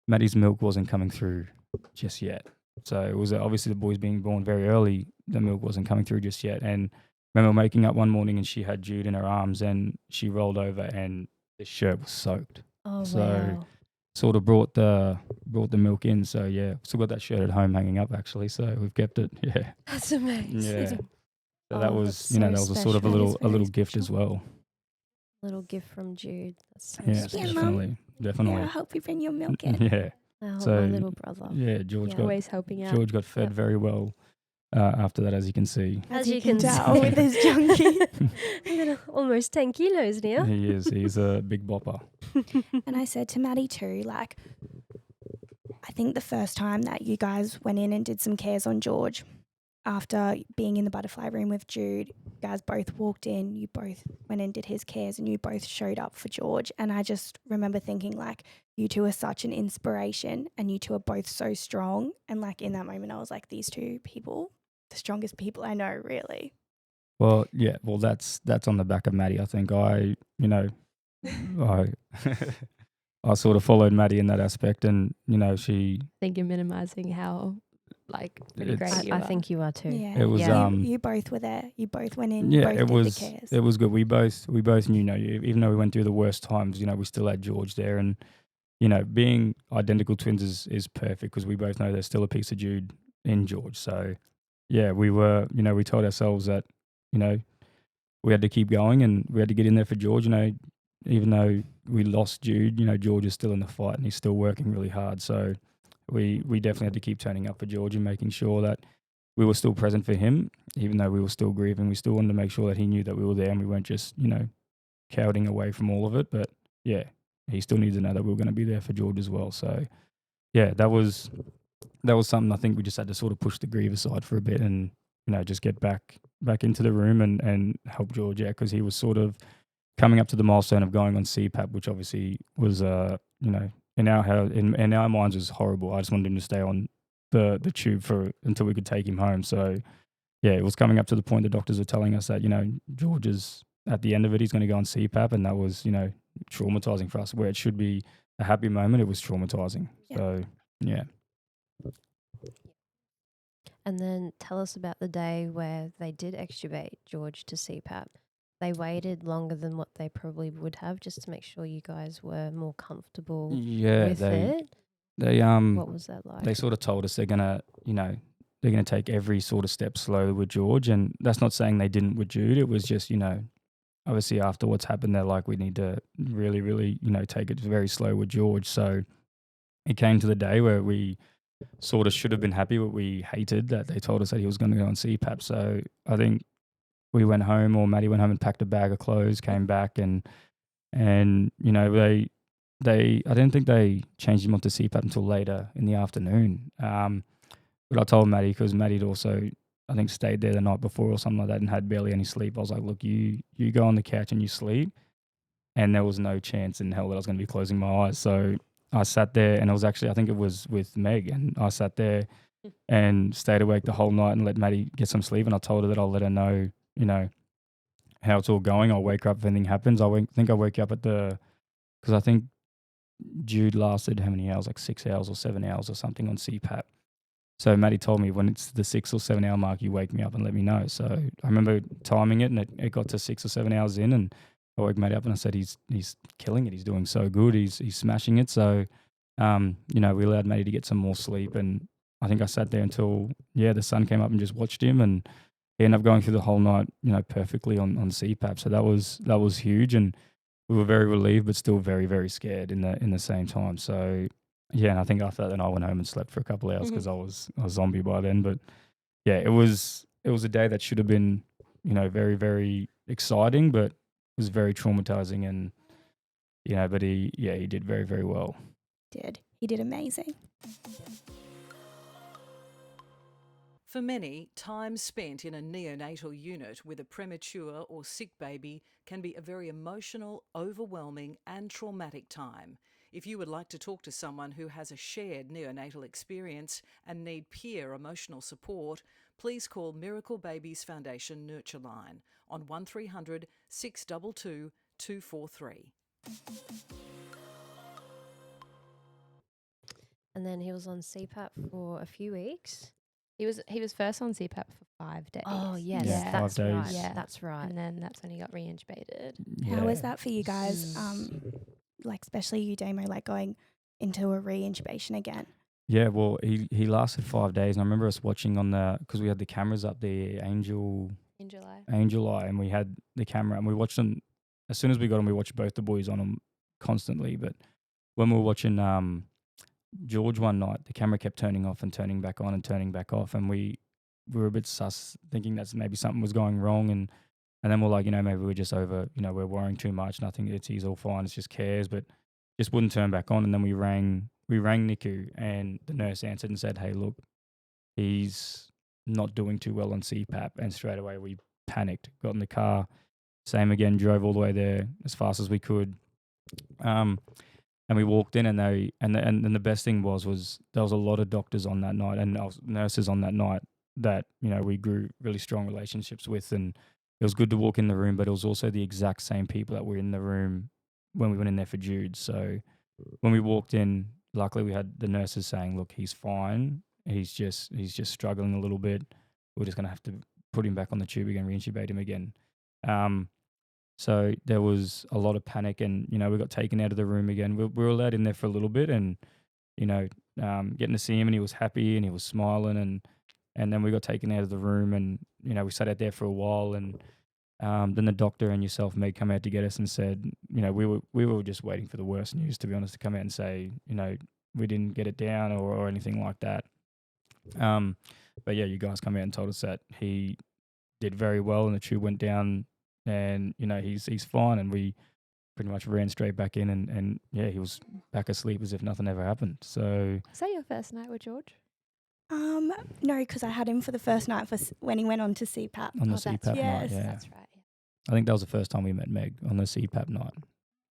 Speaker 1: milk wasn't coming through just yet. So it was obviously the boys being born very early, the milk wasn't coming through just yet. And I remember waking up one morning and she had Jude in her arms, and she rolled over and the shirt was soaked.
Speaker 2: Oh,
Speaker 1: so
Speaker 2: wow.
Speaker 1: Sort of brought the milk in. So still got that shirt at home hanging up actually. So we've kept it. Yeah.
Speaker 2: That's amazing.
Speaker 1: Yeah. So that was,
Speaker 2: that's so
Speaker 1: that was a sort of a
Speaker 2: special.
Speaker 1: little gift as well.
Speaker 2: Little gift from Jude. That's so
Speaker 1: Yeah,
Speaker 2: special.
Speaker 1: definitely.
Speaker 3: Yeah, I hope you bring your milk in.
Speaker 1: Yeah.
Speaker 2: Oh,
Speaker 1: So,
Speaker 2: my little brother.
Speaker 1: Yeah, George got
Speaker 5: Always helping out.
Speaker 1: George got fed very well after that, as you can see.
Speaker 2: As you can
Speaker 3: tell
Speaker 2: see.
Speaker 3: with his junkie.
Speaker 2: Almost 10 kilos now.
Speaker 1: He's a big bopper.
Speaker 3: And I said to Maddie too, I think the first time that you guys went in and did some cares on George, after being in the butterfly room with Jude, you guys both walked in, you both went and did his cares, and you both showed up for George. And I just remember thinking, like, you two are such an inspiration and you two are both so strong. And like in that moment, I was like, these two people, the strongest people I know, really.
Speaker 1: Well, yeah, well that's on the back of Maddie. I think I I sort of followed Maddie in that aspect, and she.
Speaker 5: I think you're minimizing how pretty
Speaker 1: It's-
Speaker 5: great you
Speaker 2: I
Speaker 5: are.
Speaker 2: think you are too.
Speaker 3: Yeah.
Speaker 1: It was
Speaker 3: You both were there. You both went in. You
Speaker 1: Yeah,
Speaker 3: both
Speaker 1: it
Speaker 3: did
Speaker 1: was
Speaker 3: the cares.
Speaker 1: it was good. We both knew, even though we went through the worst times, we still had George there, and being identical twins is perfect because we both know there's still a piece of Jude in George. So yeah, we were, we told ourselves that, we had to keep going and we had to get in there for George. Even though we lost Jude, George is still in the fight and he's still working really hard. So we definitely had to keep turning up for George and making sure that we were still present for him, even though we were still grieving. We still wanted to make sure that he knew that we were there and we weren't just, cowering away from all of it. But yeah, he still needs to know that we were going to be there for George as well. So yeah, that was something I think we just had to sort of push the grieve aside for a bit and, just get back into the room and help George out because he was sort of coming up to the milestone of going on CPAP, which obviously was, in our minds was horrible. I just wanted him to stay on the tube until we could take him home. So yeah, it was coming up to the point the doctors were telling us that, George is at the end of it, he's going to go on CPAP. And that was, traumatizing for us. Where it should be a happy moment, it was traumatizing.
Speaker 3: Yeah.
Speaker 1: So yeah.
Speaker 2: And then tell us about the day where they did extubate George to CPAP. They waited longer than what they probably would have just to make sure you guys were more comfortable
Speaker 1: Yeah,
Speaker 2: with it.
Speaker 1: they
Speaker 2: What was that like?
Speaker 1: they sort of told us they're gonna take every sort of step slowly with George, and that's not saying they didn't with Jude. It was just obviously after what's happened, they're like, we need to really, really take it very slow with George. So it came to the day where we sort of should have been happy, but we hated that they told us that he was going to go on CPAP. So I think we went home, or Maddie went home and packed a bag of clothes, came back, and they I didn't think they changed him onto CPAP until later in the afternoon. But I told Maddie, because Maddie had also, I think, stayed there the night before or something like that and had barely any sleep. I was like, look, you go on the couch and you sleep. And there was no chance in hell that I was going to be closing my eyes. So I sat there, and it was actually, I think it was with Meg, and I sat there and stayed awake the whole night and let Maddie get some sleep. And I told her that I'll let her know, how it's all going. I'll wake her up if anything happens. I think I woke you up because I think Jude lasted how many hours, like 6 hours or 7 hours or something on CPAP. So Maddie told me when it's the 6 or 7 hour mark, you wake me up and let me know. So I remember timing it, and it got to 6 or 7 hours in, and I woke Maddie up and I said, he's killing it. He's doing so good. He's smashing it. So, we allowed Maddie to get some more sleep, and I think I sat there until the sun came up and just watched him, and he ended up going through the whole night, perfectly on CPAP. So that was huge, and we were very relieved, but still very, very scared in the same time. So yeah, and I think after that, then I went home and slept for a couple of hours because I was a zombie by then. But yeah, it was a day that should have been, very, very exciting, but it was very traumatizing. And but he did very, very well.
Speaker 3: He did amazing.
Speaker 6: For many, time spent in a neonatal unit with a premature or sick baby can be a very emotional, overwhelming and traumatic time. If you would like to talk to someone who has a shared neonatal experience and need peer emotional support, please call Miracle Babies Foundation Nurture Line on 1300 622 243.
Speaker 2: And then he was on CPAP for a few weeks.
Speaker 5: He was first on CPAP for 5 days.
Speaker 2: Oh, yes,
Speaker 1: Yeah,
Speaker 2: that's
Speaker 1: 5 days.
Speaker 2: right.
Speaker 5: Yeah.
Speaker 2: That's right.
Speaker 5: And then that's when he got reintubated.
Speaker 3: How was that for you guys? Especially you, Damo, going into a re-intubation again.
Speaker 1: Yeah, well, he lasted 5 days, and I remember us watching because we had the cameras up there, Angel Eye, and we had the camera, and we watched them as soon as we got them. We watched both the boys on them constantly, but when we were watching George one night, the camera kept turning off and turning back on and turning back off, and we were a bit sus, thinking that maybe something was going wrong, and then we're like, maybe we're just over, we're worrying too much. Nothing, he's all fine. It's just cares, but just wouldn't turn back on. And then we rang we rang NICU, and the nurse answered and said, "Hey, look, he's not doing too well on CPAP." And straight away we panicked, got in the car, same again, drove all the way there as fast as we could. And we walked in, and and the best thing was there was a lot of doctors on that night and nurses on that night that we grew really strong relationships with, and it was good to walk in the room. But it was also the exact same people that were in the room when we went in there for Jude. So when we walked in, luckily we had the nurses saying, "Look, he's fine. He's just struggling a little bit. We're just gonna have to put him back on the tube again, reintubate him again." So there was a lot of panic, and we got taken out of the room again. We were allowed in there for a little bit, and getting to see him, and he was happy and he was smiling, and then we got taken out of the room, and we sat out there for a while, and then the doctor and yourself, Meg, come out to get us and said, we were just waiting for the worst news, to be honest, to come out and say, we didn't get it down or anything like that. But yeah, you guys come out and told us that he did very well, and the tube went down. And he's fine, and we pretty much ran straight back in, and yeah, he was back asleep as if nothing ever happened. So
Speaker 5: Is that your first night with George?
Speaker 3: No, because I had him for the first night when he went on to CPAP.
Speaker 1: on the
Speaker 5: Oh, that's
Speaker 1: CPAP
Speaker 5: right.
Speaker 1: night,
Speaker 3: Yes.
Speaker 1: yeah,
Speaker 5: That's right.
Speaker 1: I think that was the first time we met Meg, on the CPAP night.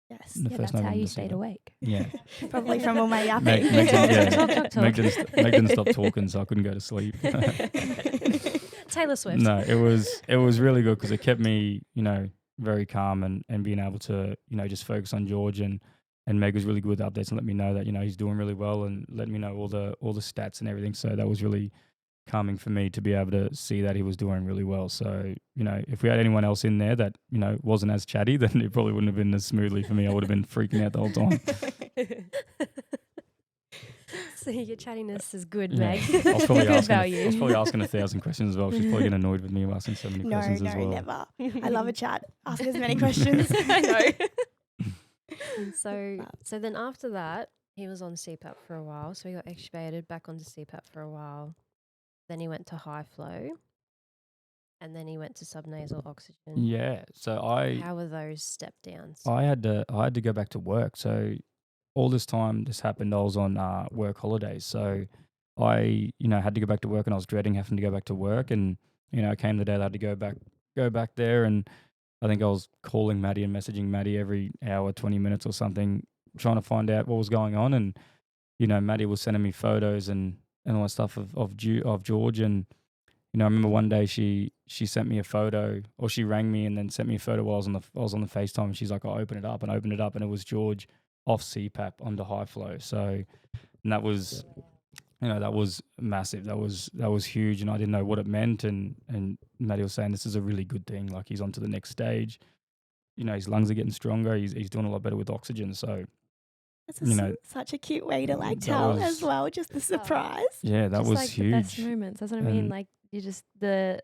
Speaker 3: Yes.
Speaker 1: The
Speaker 5: Yeah,
Speaker 1: first
Speaker 5: that's
Speaker 1: night
Speaker 5: how
Speaker 1: on
Speaker 5: you
Speaker 1: the
Speaker 5: stayed
Speaker 1: CPAP.
Speaker 5: awake.
Speaker 1: Yeah,
Speaker 3: Probably from all my yapping.
Speaker 1: Meg didn't,
Speaker 2: Talk, talk, talk.
Speaker 1: Meg didn't stop talking, so I couldn't go to sleep.
Speaker 2: Taylor Swift.
Speaker 1: No, it was really good because it kept me, very calm and being able to, just focus on George, and Meg was really good with updates and let me know that, he's doing really well, and let me know all the stats and everything. So that was really calming for me to be able to see that he was doing really well. So, if we had anyone else in there that, wasn't as chatty, then it probably wouldn't have been as smoothly for me. I would have been freaking out the whole time.
Speaker 2: So your chattiness is good,
Speaker 1: Yeah.
Speaker 2: Meg.
Speaker 1: I was probably
Speaker 5: Good
Speaker 1: asking
Speaker 5: value.
Speaker 1: I was probably asking 1,000 questions as well. She's probably getting annoyed with me asking so many
Speaker 3: No,
Speaker 1: questions as well.
Speaker 3: never. I love a chat. Ask as many questions.
Speaker 2: I know. And so then after that, he was on CPAP for a while. So he got extubated, back onto CPAP for a while. Then he went to high flow. And then he went to subnasal oxygen.
Speaker 1: Yeah. So
Speaker 2: How were those step downs?
Speaker 1: I had to go back to work. So all this time this happened, I was on work holidays. So I, had to go back to work, and I was dreading having to go back to work. And, came the day that I had to go back there. And I think I was calling Maddie and messaging Maddie every hour, 20 minutes or something, trying to find out what was going on. And, Maddie was sending me photos and all that stuff of George. And, I remember one day she sent me a photo, or she rang me and then sent me a photo while I was on the FaceTime, and she's like, "I'll open it up," and I opened it up, and it was George off CPAP onto high flow. So, and that was, that was massive. That was huge, and I didn't know what it meant. And Maddie was saying this is a really good thing. Like, he's on to the next stage. His lungs are getting stronger. He's doing a lot better with oxygen. So,
Speaker 3: That's such a cute way to tell as well. Just the surprise.
Speaker 1: yeah, that
Speaker 5: Just
Speaker 1: was
Speaker 5: like
Speaker 1: huge.
Speaker 5: the best moments. That's what I mean.
Speaker 1: And-
Speaker 5: Like you just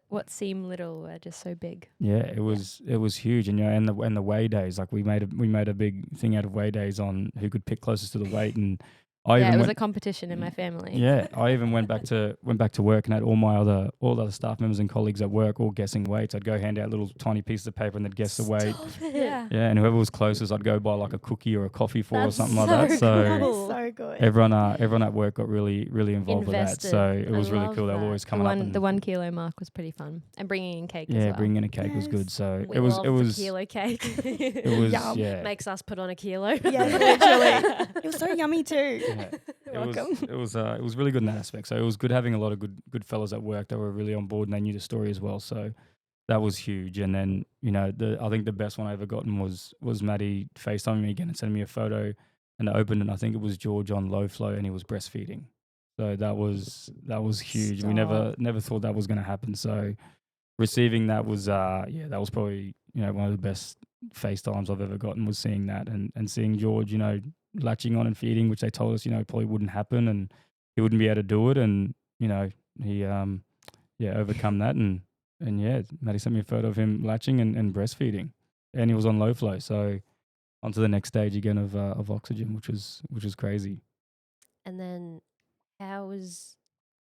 Speaker 5: what seem little are just so big.
Speaker 1: Yeah, it was huge, and and the weigh days, like we made a big thing out of weigh days on who could pick closest to the weight, and
Speaker 5: It was a competition in my family.
Speaker 1: Yeah, I even went back to work and had all the other staff members and colleagues at work all guessing weights. I'd go hand out little tiny pieces of paper and they'd guess the weight.
Speaker 5: Yeah.
Speaker 1: Yeah, and whoever was closest, I'd go buy like a cookie or a coffee for or
Speaker 2: That's
Speaker 1: something like
Speaker 2: so
Speaker 1: that. So
Speaker 3: That
Speaker 2: cool.
Speaker 3: is so good.
Speaker 1: everyone at work got really involved
Speaker 2: Invested.
Speaker 1: with that. So it
Speaker 2: I
Speaker 1: was really
Speaker 2: love
Speaker 1: cool. They were
Speaker 2: that.
Speaker 1: always
Speaker 5: The
Speaker 1: coming up and
Speaker 5: the 1 kilo mark was pretty fun, and bringing in cake as
Speaker 1: yeah,
Speaker 5: well.
Speaker 1: bringing in a cake was good.
Speaker 3: Yes.
Speaker 1: So
Speaker 2: We
Speaker 1: it was
Speaker 2: love the kilo cake.
Speaker 1: it was
Speaker 3: Yum.
Speaker 1: yeah.
Speaker 2: Makes us put on a kilo.
Speaker 3: Yeah, literally. It was so yummy too.
Speaker 1: Yeah.
Speaker 2: You're welcome.
Speaker 1: It was really good in that aspect. So it was good having a lot of good fellas at work that were really on board and they knew the story as well. So that was huge. And then I think the best one I ever gotten was Maddie FaceTiming me again and sending me a photo, and I opened it, and I think it was George on low flow and he was breastfeeding. So that was huge. We never thought that was going to happen. So receiving that was that was probably one of the best FaceTimes I've ever gotten, was seeing that and seeing George latching on and feeding, which they told us probably wouldn't happen and he wouldn't be able to do it, and he overcome that, and Maddie sent me a photo of him latching and breastfeeding, and he was on low flow, so onto the next stage again of oxygen, which was crazy.
Speaker 2: And then how was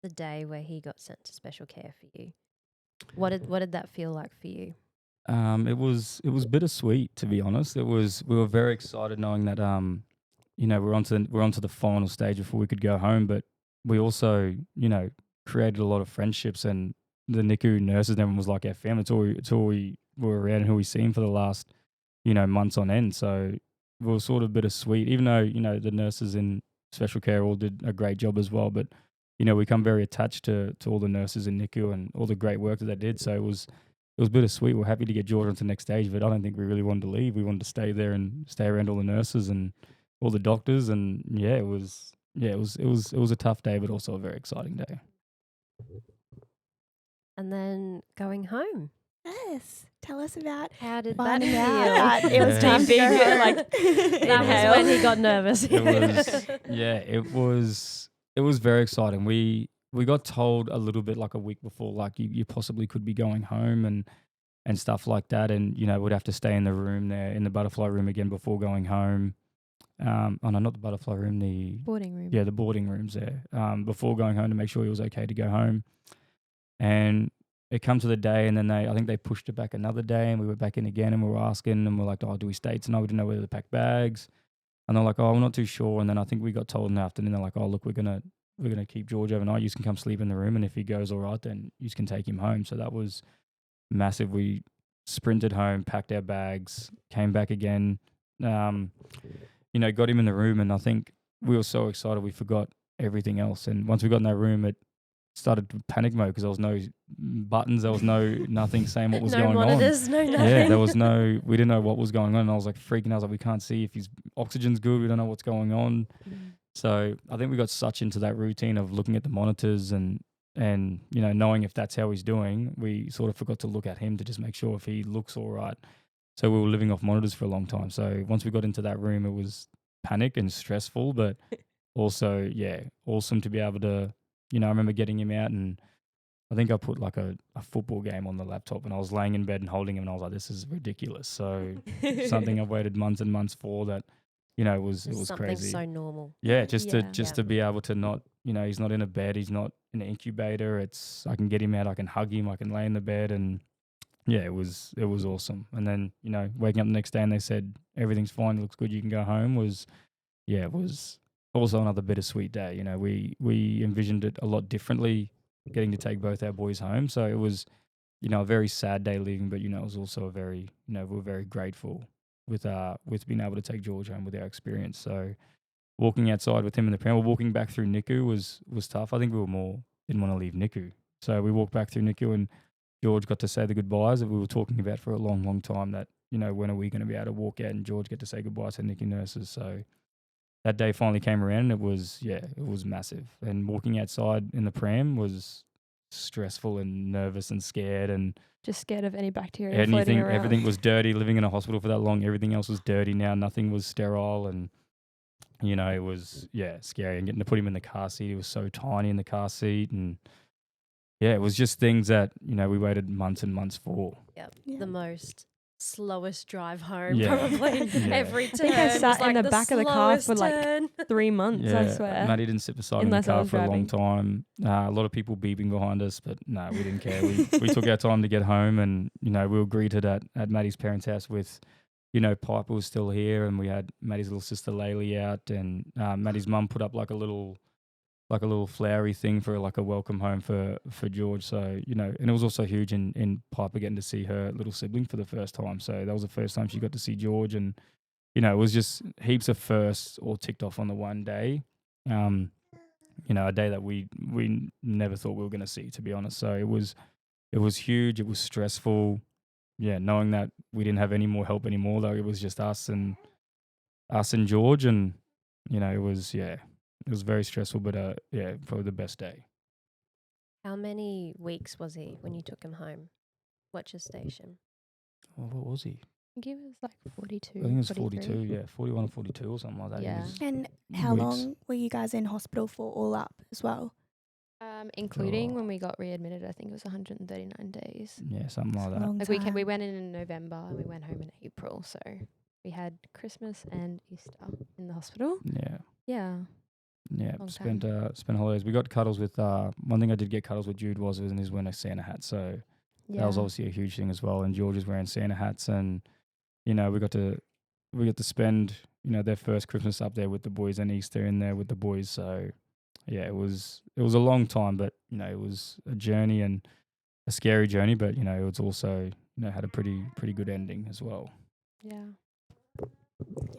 Speaker 2: the day where he got sent to special care for you? What did that feel like for you?
Speaker 1: It was bittersweet, to be honest. We were very excited knowing that we're onto the final stage before we could go home. But we also, created a lot of friendships, and the NICU nurses and everyone was like our family. It's all we were around and who we seen for the last, months on end. So it was sort of bittersweet, even though, the nurses in special care all did a great job as well. But, we become very attached to all the nurses in NICU and all the great work that they did. So it was bittersweet. We're happy to get George onto the next stage, but I don't think we really wanted to leave. We wanted to stay there and stay around all the nurses and all the doctors. And it was a tough day, but also a very exciting day.
Speaker 2: And then going home.
Speaker 3: Yes. Tell us about
Speaker 2: How did that
Speaker 3: finding
Speaker 2: feel?
Speaker 3: out that it was
Speaker 1: Yeah.
Speaker 3: time to go
Speaker 2: Big,
Speaker 3: home.
Speaker 2: like, that was when he got nervous.
Speaker 1: It was very exciting. We got told a little bit like a week before, like you possibly could be going home and stuff like that. And, we'd have to stay in the room there, in the butterfly room again before going home. Oh no, not the butterfly room, the
Speaker 5: Boarding room.
Speaker 1: the boarding rooms there. Before going home to make sure he was okay to go home. And it come to the day, and then I think they pushed it back another day, and we were back in again, and we were asking, and we're like, oh, do we stay tonight? We didn't know whether to pack bags. And they're like, oh, we're not too sure. And then I think we got told in the afternoon, they're like, oh, look, we're gonna keep George overnight. You can come sleep in the room, and if he goes all right, then you can take him home. So that was massive. We sprinted home, packed our bags, came back again, got him in the room, and I think we were so excited we forgot everything else. And once we got in that room, it started panic mode because there was no buttons, there was nothing saying what was
Speaker 2: no
Speaker 1: going
Speaker 2: monitors,
Speaker 1: on.
Speaker 2: no nothing.
Speaker 1: Yeah, there was we didn't know what was going on, and I was like freaking out. I was like, we can't see if his oxygen's good, we don't know what's going on. So I think we got such into that routine of looking at the monitors and knowing if that's how he's doing, we sort of forgot to look at him to just make sure if he looks all right. So we were living off monitors for a long time. So once we got into that room, it was panic and stressful, but also, awesome to be able to, I remember getting him out, and I think I put like a football game on the laptop, and I was laying in bed and holding him, and I was like, this is ridiculous. So something I've waited months and months for that, it was
Speaker 2: Something
Speaker 1: crazy.
Speaker 2: so normal.
Speaker 1: Yeah, just
Speaker 5: Yeah.
Speaker 1: to be able to not, he's not in a bed, he's not in an incubator. I can get him out, I can hug him, I can lay in the bed, and it was awesome. And then, waking up the next day and they said everything's fine, it looks good, you can go home it was also another bittersweet day. We envisioned it a lot differently, getting to take both our boys home. So it was, a very sad day leaving, but it was also a very, we're very grateful with being able to take George home with our experience. So walking outside with him in the pram, walking back through NICU was tough. I think we were didn't want to leave NICU. So we walked back through NICU, and George got to say the goodbyes that we were talking about for a long, long time, that, when are we going to be able to walk out and George get to say goodbye to NICU nurses. So that day finally came around, and it was massive. And walking outside in the pram was stressful and nervous and scared, and
Speaker 5: Just scared of any bacteria floating around.
Speaker 1: everything was dirty. Living in a hospital for that long, everything else was dirty now. Nothing was sterile, and it was scary. And getting to put him in the car seat, he was so tiny in the car seat, and it was just things that we waited months and months for.
Speaker 2: Yep.
Speaker 3: Yeah.
Speaker 2: The most slowest drive home,
Speaker 1: Yeah.
Speaker 2: probably.
Speaker 1: Yeah.
Speaker 2: Every
Speaker 5: I
Speaker 2: turn.
Speaker 5: think I
Speaker 2: was
Speaker 5: sat in
Speaker 2: like
Speaker 5: the back of the car for like
Speaker 2: slowest turn.
Speaker 5: 3 months, I swear.
Speaker 1: Maddie didn't sit beside me in the
Speaker 5: Unless I
Speaker 1: car
Speaker 5: was
Speaker 1: for a long time. A lot of people beeping behind us, but no, we didn't care. We took our time to get home, and we were greeted at Maddie's parents' house with, Piper was still here, and we had Maddie's little sister Laylee out, and Maddie's mum put up like a little flowery thing for like a welcome home for George. So, and it was also huge in Piper getting to see her little sibling for the first time. So that was the first time she got to see George, and, it was just heaps of firsts all ticked off on the one day. A day that we never thought we were going to see, to be honest. So it was huge. It was stressful. Yeah. Knowing that we didn't have any more help anymore, though, it was just us and George, and, it was very stressful, but probably the best day.
Speaker 2: How many weeks was he when you took him home? What's your station?
Speaker 1: Oh, what was he?
Speaker 5: I think it was like 42.
Speaker 1: I think it was
Speaker 5: 43.
Speaker 1: 42, 41 or 42 or something like that. It
Speaker 5: Yeah.
Speaker 1: was
Speaker 3: And how
Speaker 1: weeks.
Speaker 3: long were you guys in hospital for all up as well?
Speaker 5: Including
Speaker 1: Oh.
Speaker 5: when we got readmitted, I think it was 139 days.
Speaker 1: Yeah, something like that.
Speaker 3: Long
Speaker 5: Like
Speaker 3: time.
Speaker 5: we went in November and we went home in April, so we had Christmas and Easter in the hospital.
Speaker 1: Yeah.
Speaker 5: Yeah.
Speaker 1: Yeah,
Speaker 5: Long
Speaker 1: spent holidays. We got cuddles with one thing I did get cuddles with Jude was in his wearing a Santa hat. So
Speaker 5: Yeah.
Speaker 1: that was obviously a huge thing as well. And George was wearing Santa hats, and we got to spend their first Christmas up there with the boys and Easter in there with the boys. So yeah, it was a long time, but it was a journey and a scary journey, but it was also had a pretty good ending as well.
Speaker 5: Yeah.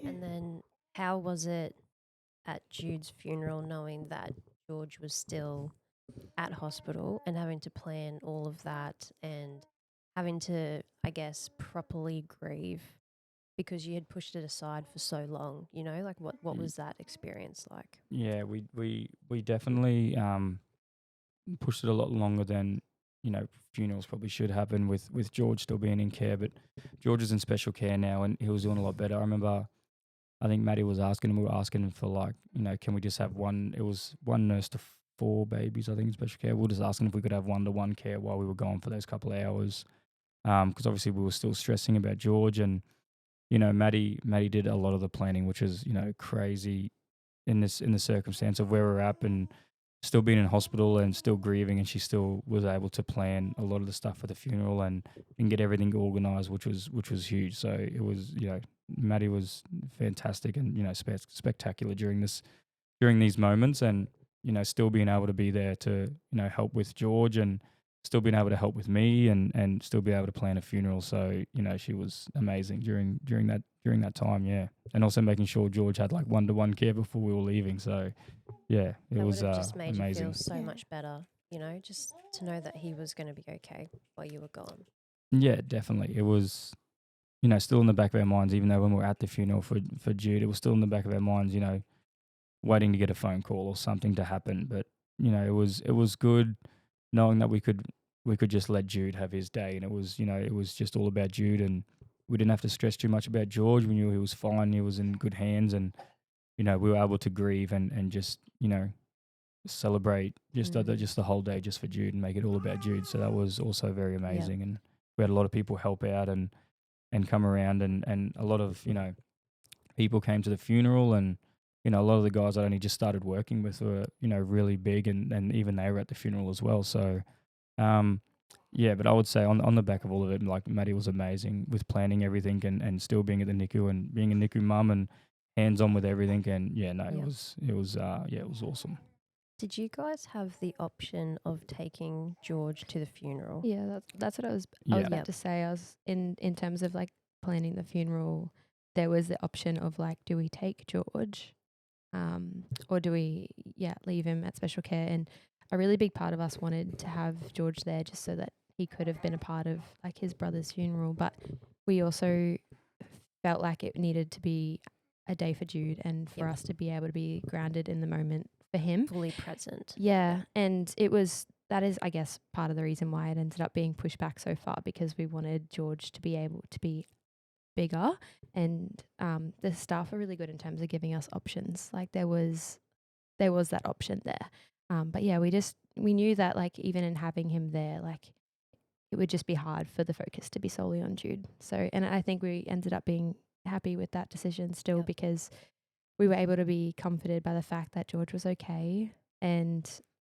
Speaker 2: And then how was it at Jude's funeral knowing that George was still at hospital and having to plan all of that and having to, I guess, properly grieve because you had pushed it aside for so long, like what was that experience like?
Speaker 1: Yeah, we definitely pushed it a lot longer than funerals probably should happen with George still being in care, but George is in special care now and he was doing a lot better. I remember I think Maddie was asking him, we were asking him for like, can we just have one? It was one nurse to 4 babies, I think, in special care. We were just asking if we could have 1-to-1 care while we were gone for those couple of hours. Because obviously we were still stressing about George and, Maddie did a lot of the planning, which is, crazy in the circumstance of where we're at and still being in hospital and still grieving, and she still was able to plan a lot of the stuff for the funeral and get everything organized, which was huge. So it was, Maddie was fantastic and spectacular during these moments, and still being able to be there to help with George and still being able to help with me and still be able to plan a funeral. So she was amazing during that time, yeah, and also making sure George had like 1-to-1 care before we were leaving. So yeah, it was
Speaker 2: would have just made
Speaker 1: amazing.
Speaker 2: you feel so
Speaker 3: Yeah.
Speaker 2: much better, just to know that he was going to be okay while you were gone.
Speaker 1: Yeah, definitely. It was, still in the back of our minds, even though when we were at the funeral for Jude, it was still in the back of our minds, waiting to get a phone call or something to happen. But, it was good knowing that we could just let Jude have his day. And it was just all about Jude, and we didn't have to stress too much about George. We knew he was fine. He was in good hands, and, we were able to grieve and just, celebrate just the whole day just for Jude and make it all about Jude. So that was also very amazing. And we had a lot of people help out and come around, and a lot of, people came to the funeral, and, a lot of the guys I only just started working with were, really big, and even they were at the funeral as well. So, yeah, but I would say on the back of all of it, like Maddie was amazing with planning everything and still being at the NICU and being a NICU mum and hands on with everything. And yeah, no, it was awesome.
Speaker 2: Did you guys have the option of taking George to the funeral?
Speaker 5: Yeah, that's what I was
Speaker 1: Yeah.
Speaker 5: about to say. I was in terms of like planning the funeral, there was the option of like, do we take George, or do we leave him at special care? And a really big part of us wanted to have George there just so that he could have been a part of like his brother's funeral, but we also felt like it needed to be a day for Jude and for us to be able to be grounded in the moment for him.
Speaker 2: Fully present.
Speaker 5: Yeah, and that is, I guess, part of the reason why it ended up being pushed back so far, because we wanted George to be able to be bigger, and the staff are really good in terms of giving us options. Like there was that option there, but yeah, we knew that like even in having him there, like it would just be hard for the focus to be solely on Jude. So, and I think we ended up being happy with that decision still, because we were able to be comforted by the fact that George was okay and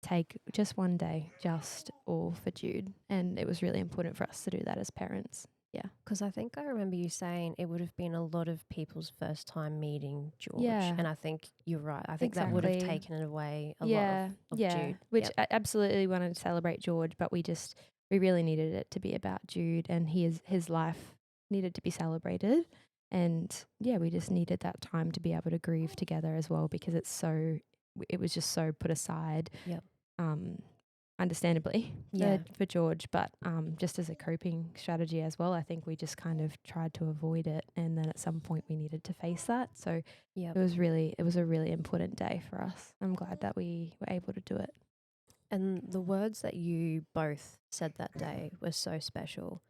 Speaker 5: take just one day just all for Jude. And it was really important for us to do that as parents. Yeah.
Speaker 2: Because I think I remember you saying it would have been a lot of people's first time meeting George.
Speaker 5: Yeah.
Speaker 2: And I think you're right. I think that would have
Speaker 5: Exactly.
Speaker 2: taken it away a lot of Jude.
Speaker 5: Which I absolutely wanted to celebrate George, but we really needed it to be about Jude, and his life needed to be celebrated. And yeah, we just needed that time to be able to grieve together as well, because it was just so put aside.
Speaker 2: Yep.
Speaker 5: Understandably
Speaker 2: Yeah.
Speaker 5: for George, but just as a coping strategy as well, I think we just kind of tried to avoid it, and then at some point we needed to face that. So it was a really important day for us. I'm glad that we were able to do it.
Speaker 2: And the words that you both said that day were so special,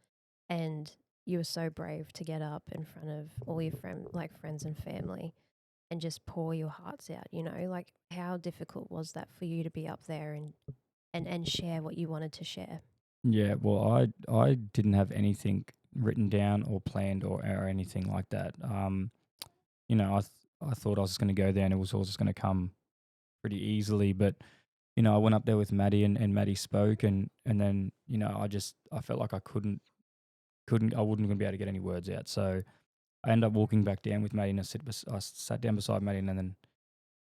Speaker 2: and you were so brave to get up in front of all your friends and family and just pour your hearts out, like how difficult was that for you to be up there and share what you wanted to share?
Speaker 1: Yeah, well, I didn't have anything written down or planned or anything like that. I thought I was just going to go there and it was all just going to come pretty easily. But, I went up there with Maddie and Maddie spoke and then, I felt like I wouldn't be able to get any words out. So I ended up walking back down with Maddie, and I sat down beside Maddie, and then,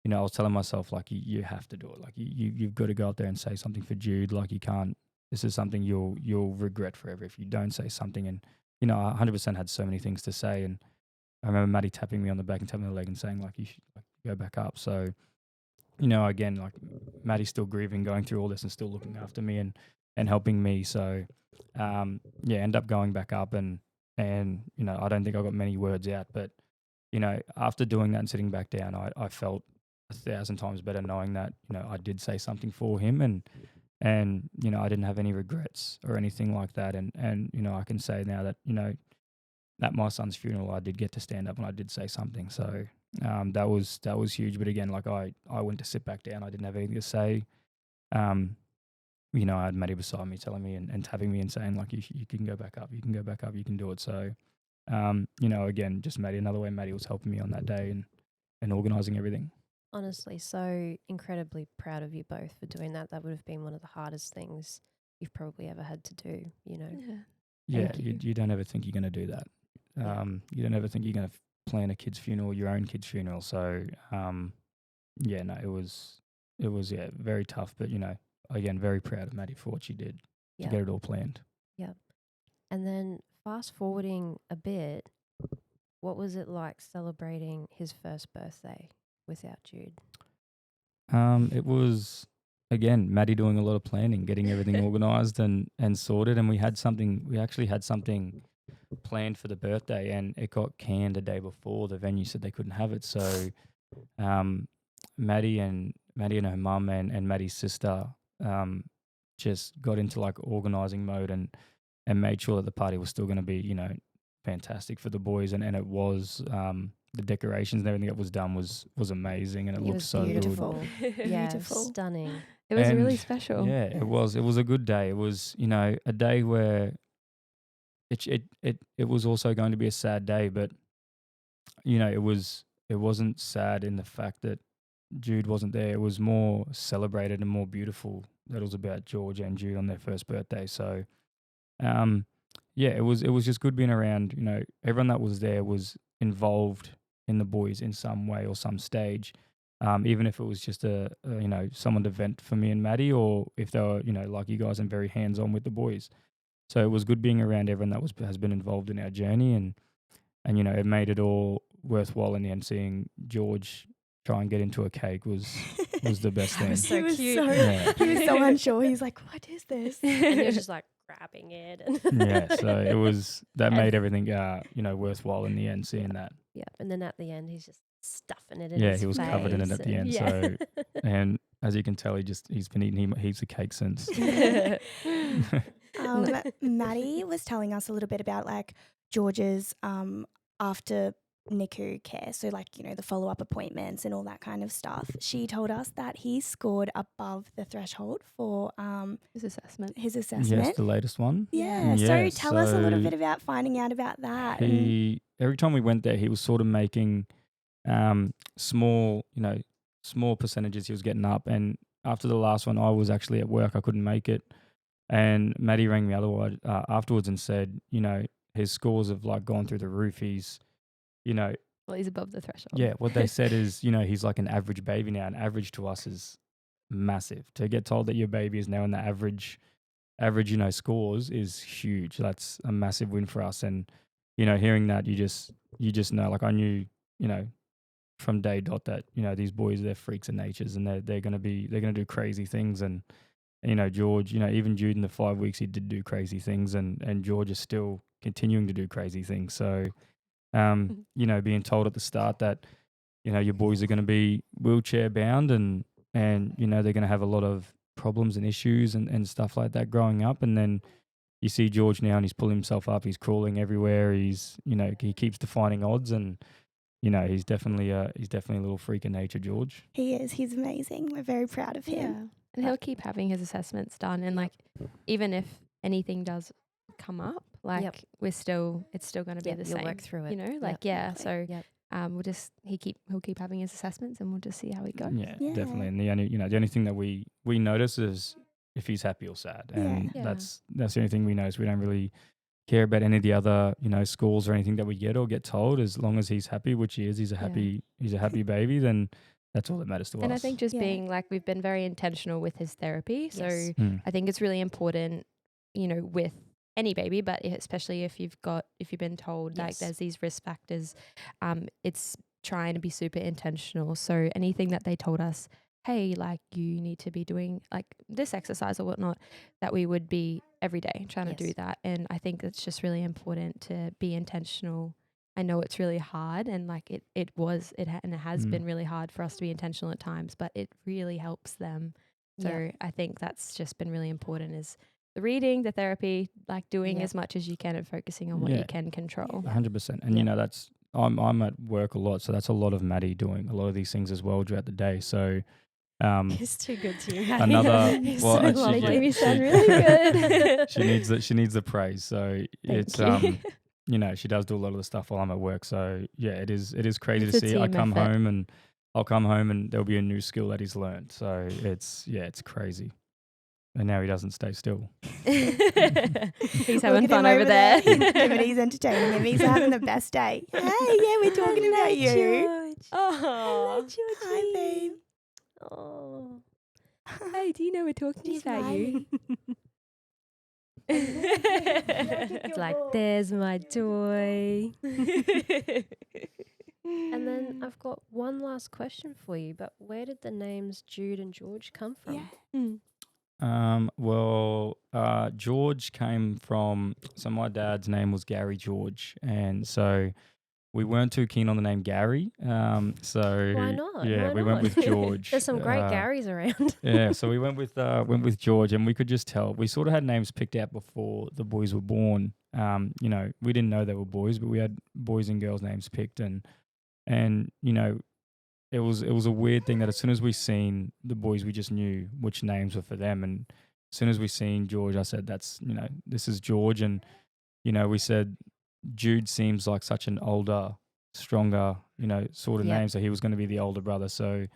Speaker 1: you know, I was telling myself, like, you have to do it. Like, you've got to go out there and say something for Jude. Like, you can't. This is something you'll regret forever if you don't say something. And, you know, I 100% had so many things to say. And I remember Maddie tapping me on the back and tapping the leg and saying, like, you should go back up. So, you know, again, like, Maddie's still grieving, going through all this and still looking after me and helping me. So, end up going back up and, you know, I don't think I got many words out, but, you know, after doing that and sitting back down, I felt 1,000 times better knowing that, you know, I did say something for him and, you know, I didn't have any regrets or anything like that. And, you know, I can say now that, you know, at my son's funeral, I did get to stand up and I did say something. So that was huge. But again, like I went to sit back down. I didn't have anything to say. You know, I had Maddie beside me telling me and tapping me and saying, like, you can go back up. You can go back up. You can do it. So, you know, again, just Maddie, another way Maddie was helping me on that day and organising everything.
Speaker 2: Honestly, so incredibly proud of you both for doing that. That would have been one of the hardest things you've probably ever had to do, you know.
Speaker 1: Yeah,
Speaker 2: Thank
Speaker 1: you don't ever think you're going to do that.
Speaker 2: Yeah.
Speaker 1: You don't ever think you're going to plan a kid's funeral, your own kid's funeral. So, yeah, no, it was very tough. But, you know, again, very proud of Maddie for what she did to get it all planned.
Speaker 2: Yep. And then fast forwarding a bit, what was it like celebrating his first birthday without Jude?
Speaker 1: It was, again, Maddie doing a lot of planning, getting everything organised and sorted. And we actually had something planned for the birthday, and it got canned a day before. The venue said they couldn't have it. So Maddie and her mum and Maddie's sister just got into like organising mode and made sure that the party was still going to be, you know, fantastic for the boys. And it was, the decorations and everything that was done was amazing, and it looked so
Speaker 3: beautiful.
Speaker 1: good.
Speaker 2: Yeah,
Speaker 3: Beautiful.
Speaker 2: stunning.
Speaker 5: It was really
Speaker 1: And,
Speaker 5: special.
Speaker 1: Yeah, it was a good day. It was, you know, a day where it was also going to be a sad day, but, you know, it wasn't sad in the fact that Jude wasn't there. It was more celebrated and more beautiful that it was about George and Jude on their first birthday. So, yeah, it was just good being around. You know, everyone that was there was involved in the boys in some way or some stage. Even if it was just you know, someone to vent for me and Maddie, or if they were, you know, like you guys and very hands on with the boys. So it was good being around everyone that has been involved in our journey, and you know, it made it all worthwhile in the end. Seeing George try and get into a cake was the best thing.
Speaker 2: was so
Speaker 3: he was
Speaker 2: cute.
Speaker 3: So,
Speaker 1: Yeah.
Speaker 3: he was so unsure. He's like, "What is this?"
Speaker 2: And you're just like grabbing it. And
Speaker 1: Yeah, so it was that
Speaker 2: And-
Speaker 1: made everything you know, worthwhile in the end. Seeing that.
Speaker 2: Yeah, and then at the end, he's just stuffing it in
Speaker 1: Yeah,
Speaker 2: his
Speaker 1: he was covered in it
Speaker 2: face
Speaker 1: at the end.
Speaker 2: and-
Speaker 1: So, and as you can tell, he's been eating heaps of cake since.
Speaker 3: Maddie was telling us a little bit about like George's after NICU care, so like, you know, the follow-up appointments and all that kind of stuff. She told us that he scored above the threshold for
Speaker 5: His assessment.
Speaker 3: his assessment.
Speaker 1: Yes, the latest one.
Speaker 3: Yeah.
Speaker 1: Yeah,
Speaker 3: So tell us a little
Speaker 1: so
Speaker 3: bit about finding out about that.
Speaker 1: Every time we went there, he was sort of making small percentages he was getting up. And after the last one, I was actually at work. I couldn't make it. And Maddie rang me afterwards and said, you know, his scores have like gone through the roof. He's, you know,
Speaker 5: Well, he's above the threshold.
Speaker 1: yeah, what they said is, you know, he's like an average baby now. And average to us is massive. To get told that your baby is now in the average, you know, scores is huge. That's a massive win for us. And, you know, hearing that, you just know, like I knew, you know, from day dot that, you know, these boys, they're freaks of natures and they're going to do crazy things. And, you know, George, you know, even Jude in the 5 weeks, he did do crazy things, and George is still continuing to do crazy things. So, you know, being told at the start that, you know, your boys are going to be wheelchair bound and, you know, they're going to have a lot of problems and issues and stuff like that growing up. And then you see George now and he's pulling himself up, he's crawling everywhere. He's, you know, he keeps defying odds, and, you know, he's definitely a little freak of nature, George.
Speaker 3: He is. He's amazing. We're very proud of him.
Speaker 5: Yeah. And he'll keep having his assessments done. And like, even if anything does come up, like it's still going to be the
Speaker 2: you'll
Speaker 5: same.
Speaker 2: work through it.
Speaker 5: You know, like,
Speaker 3: Exactly.
Speaker 5: So he'll keep having his assessments, and we'll just see how he goes.
Speaker 1: Yeah,
Speaker 3: Yeah.
Speaker 1: definitely. And the only thing that we notice is if he's happy or sad, and
Speaker 5: Yeah.
Speaker 1: that's the only thing we notice. We don't really care about any of the other, scores or anything that we get or get told. As long as he's happy, which he is, he's a happy baby, then that's all that matters to us.
Speaker 5: And I think just
Speaker 3: Yeah.
Speaker 5: being like, we've been very intentional with his therapy. So
Speaker 2: Yes.
Speaker 5: I think it's really important, with any baby, but especially if you've been told like
Speaker 2: Yes.
Speaker 5: there's these risk factors, it's trying to be super intentional. So anything that they told us, hey, like you need to be doing like this exercise or whatnot, that we would be every day trying to do
Speaker 2: Yes.
Speaker 5: that. And I think it's just really important to be intentional. I know it's really hard, and like it has been really hard for us to be intentional at times, but it really helps them. So
Speaker 2: Yeah.
Speaker 5: I think that's just been really important, is the reading, the therapy, like doing
Speaker 2: Yeah.
Speaker 5: as much as you can and focusing on what
Speaker 1: Yeah.
Speaker 5: you can control.
Speaker 1: 100%. And that's I'm at work a lot, so that's a lot of Maddie doing a lot of these things as well throughout the day. So
Speaker 2: It's too good to you.
Speaker 1: another
Speaker 2: It's
Speaker 1: well,
Speaker 2: so
Speaker 1: actually,
Speaker 2: lovely.
Speaker 5: Making me
Speaker 1: she-
Speaker 5: sound really good.
Speaker 1: she needs the praise. So it's
Speaker 5: you.
Speaker 1: she does do a lot of the stuff while I'm at work. So yeah, it is crazy
Speaker 5: It's
Speaker 1: to
Speaker 5: a
Speaker 1: see. I
Speaker 5: team
Speaker 1: come
Speaker 5: effort.
Speaker 1: home and I'll come home and there'll be a new skill that he's learned. So it's crazy. And now he doesn't stay still.
Speaker 5: He's
Speaker 3: Look
Speaker 5: having
Speaker 3: at
Speaker 5: fun
Speaker 3: him
Speaker 5: over there.
Speaker 3: He's entertaining him. He's having the best day. Hey, yeah, we're talking about you.
Speaker 5: Oh,
Speaker 3: Hi, babe.
Speaker 5: Oh. Hey, do you know we're talking
Speaker 3: He's
Speaker 5: about you?
Speaker 2: It's like, there's my toy. And then I've got one last question for you, but where did the names Jude and George come from?
Speaker 1: George came from, so my dad's name was Gary George, and so we weren't too keen on the name Gary. So
Speaker 2: Why not?
Speaker 1: Yeah,
Speaker 2: Why
Speaker 1: we went
Speaker 2: not?
Speaker 1: with George.
Speaker 2: There's some great Garys around.
Speaker 1: Yeah, so we went with George, and we could just tell. We sort of had names picked out before the boys were born. We didn't know they were boys, but we had boys and girls names picked, and it was a weird thing that as soon as we seen the boys, we just knew which names were for them. And as soon as we seen George, I said, "That's this is George." And we said Jude seems like such an older, stronger, sort of
Speaker 2: Yep.
Speaker 1: name, so he was going to be the older brother. So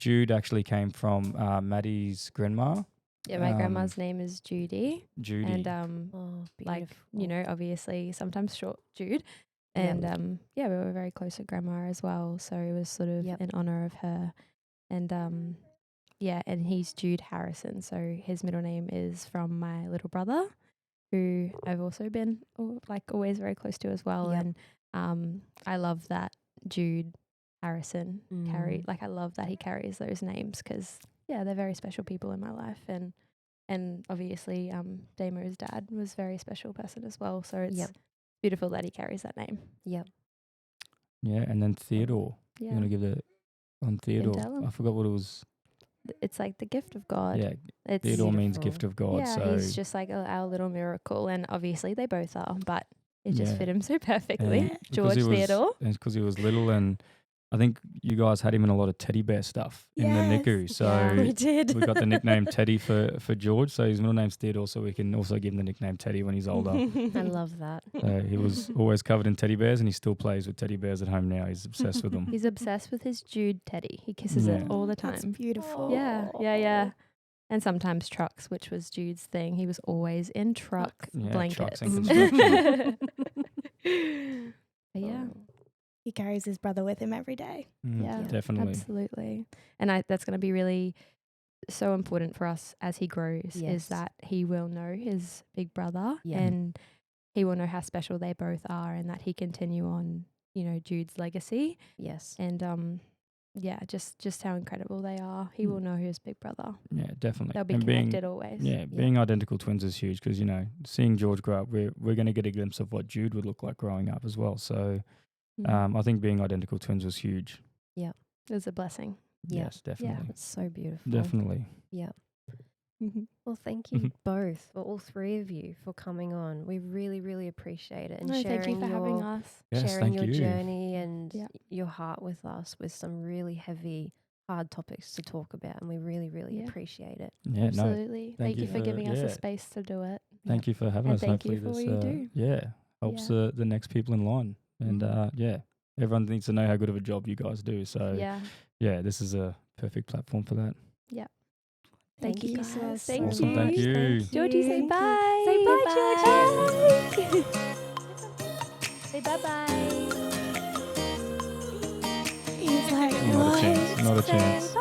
Speaker 1: Jude actually came from Maddie's grandma,
Speaker 5: Yeah, my grandma's name is Judy.
Speaker 1: Judy.
Speaker 5: And
Speaker 2: Oh,
Speaker 5: like,
Speaker 2: beautiful.
Speaker 5: obviously sometimes short Jude.
Speaker 2: Yep.
Speaker 5: And we were very close with grandma as well. So it was sort of
Speaker 2: Yep.
Speaker 5: in honor of her. And and he's Jude Harrison. So his middle name is from my little brother, who I've also been always very close to as well.
Speaker 2: Yep.
Speaker 5: And I love that Jude Harrison I love that he carries those names, because they're very special people in my life. And obviously Damo's dad was a very special person as well. So it's beautiful that he carries that name.
Speaker 2: Yep.
Speaker 1: Yeah, and then Theodore.
Speaker 5: Yeah.
Speaker 1: You want to give it on
Speaker 5: tell him.
Speaker 1: Theodore? I forgot what it was.
Speaker 5: It's like the gift of God.
Speaker 1: Yeah,
Speaker 5: It's
Speaker 1: Theodore means
Speaker 2: beautiful.
Speaker 1: gift of God.
Speaker 5: Yeah,
Speaker 1: so
Speaker 5: he's just like our little miracle, and obviously they both are, but it just
Speaker 1: Yeah.
Speaker 5: fit him so perfectly.
Speaker 1: and because
Speaker 5: George
Speaker 1: he was-
Speaker 5: Theodore.
Speaker 1: and it's because he was little, and I think you guys had him in a lot of teddy bear stuff in the
Speaker 3: Yes.
Speaker 1: NICU. So
Speaker 5: Yeah.
Speaker 2: We did.
Speaker 1: we got the nickname Teddy for George. So his middle name's Theodore, so we can also give him the nickname Teddy when he's older.
Speaker 2: I love that.
Speaker 1: He was always covered in teddy bears, and he still plays with teddy bears at home now. He's obsessed with them.
Speaker 5: He's obsessed with his Jude teddy. He kisses it
Speaker 1: Yeah.
Speaker 5: all the
Speaker 3: That's
Speaker 5: time.
Speaker 3: beautiful.
Speaker 5: Yeah. And sometimes trucks, which was Jude's thing. He was always in truck
Speaker 1: Yeah,
Speaker 5: blankets.
Speaker 1: trucks and construction.
Speaker 5: But yeah.
Speaker 3: He carries his brother with him every day.
Speaker 5: Yeah,
Speaker 1: Definitely.
Speaker 5: Absolutely. And that's going to be really so important for us as he grows,
Speaker 2: Yes.
Speaker 5: is that he will know his big brother
Speaker 2: Yeah.
Speaker 5: and he will know how special they both are, and that he continue on, Jude's legacy.
Speaker 2: Yes.
Speaker 5: And just how incredible they are. He will know his big brother.
Speaker 1: Yeah, definitely.
Speaker 5: They'll be
Speaker 1: And
Speaker 5: connected always.
Speaker 1: being identical twins is huge, because seeing George grow up, we're going to get a glimpse of what Jude would look like growing up as well. So I think being identical twins was huge.
Speaker 5: It was a blessing.
Speaker 2: Yeah.
Speaker 1: Yes, definitely.
Speaker 2: It's so beautiful.
Speaker 1: Definitely.
Speaker 2: Well, thank you both, for all three of you, for coming on. We really, really appreciate it, and
Speaker 5: No,
Speaker 2: sharing
Speaker 5: thank you for having
Speaker 2: your
Speaker 5: us.
Speaker 1: Yes,
Speaker 2: sharing
Speaker 1: thank
Speaker 2: your
Speaker 1: you.
Speaker 2: journey and
Speaker 5: Yeah.
Speaker 2: your heart with us, with some really heavy, hard topics to talk about, and we really, really
Speaker 5: Yeah.
Speaker 2: appreciate it.
Speaker 1: Yeah, no.
Speaker 5: Absolutely. Thank you for giving us
Speaker 1: yeah.
Speaker 5: a space to do it.
Speaker 1: Thank you for having
Speaker 5: And
Speaker 1: us.
Speaker 5: thank you
Speaker 1: Hopefully
Speaker 5: for
Speaker 1: this
Speaker 5: what you do.
Speaker 1: helps
Speaker 5: Yeah.
Speaker 1: the next people in line. And everyone needs to know how good of a job you guys do. So
Speaker 5: Yeah.
Speaker 1: yeah, this is a perfect platform for that.
Speaker 5: Thank you
Speaker 3: guys
Speaker 5: so much.
Speaker 3: so
Speaker 1: Awesome,
Speaker 3: much.
Speaker 1: thank you.
Speaker 5: Georgie, say bye.
Speaker 3: Say bye,
Speaker 5: Georgie. Say bye-bye.
Speaker 3: He's like,
Speaker 1: Not a
Speaker 3: what?
Speaker 1: chance. Not a chance.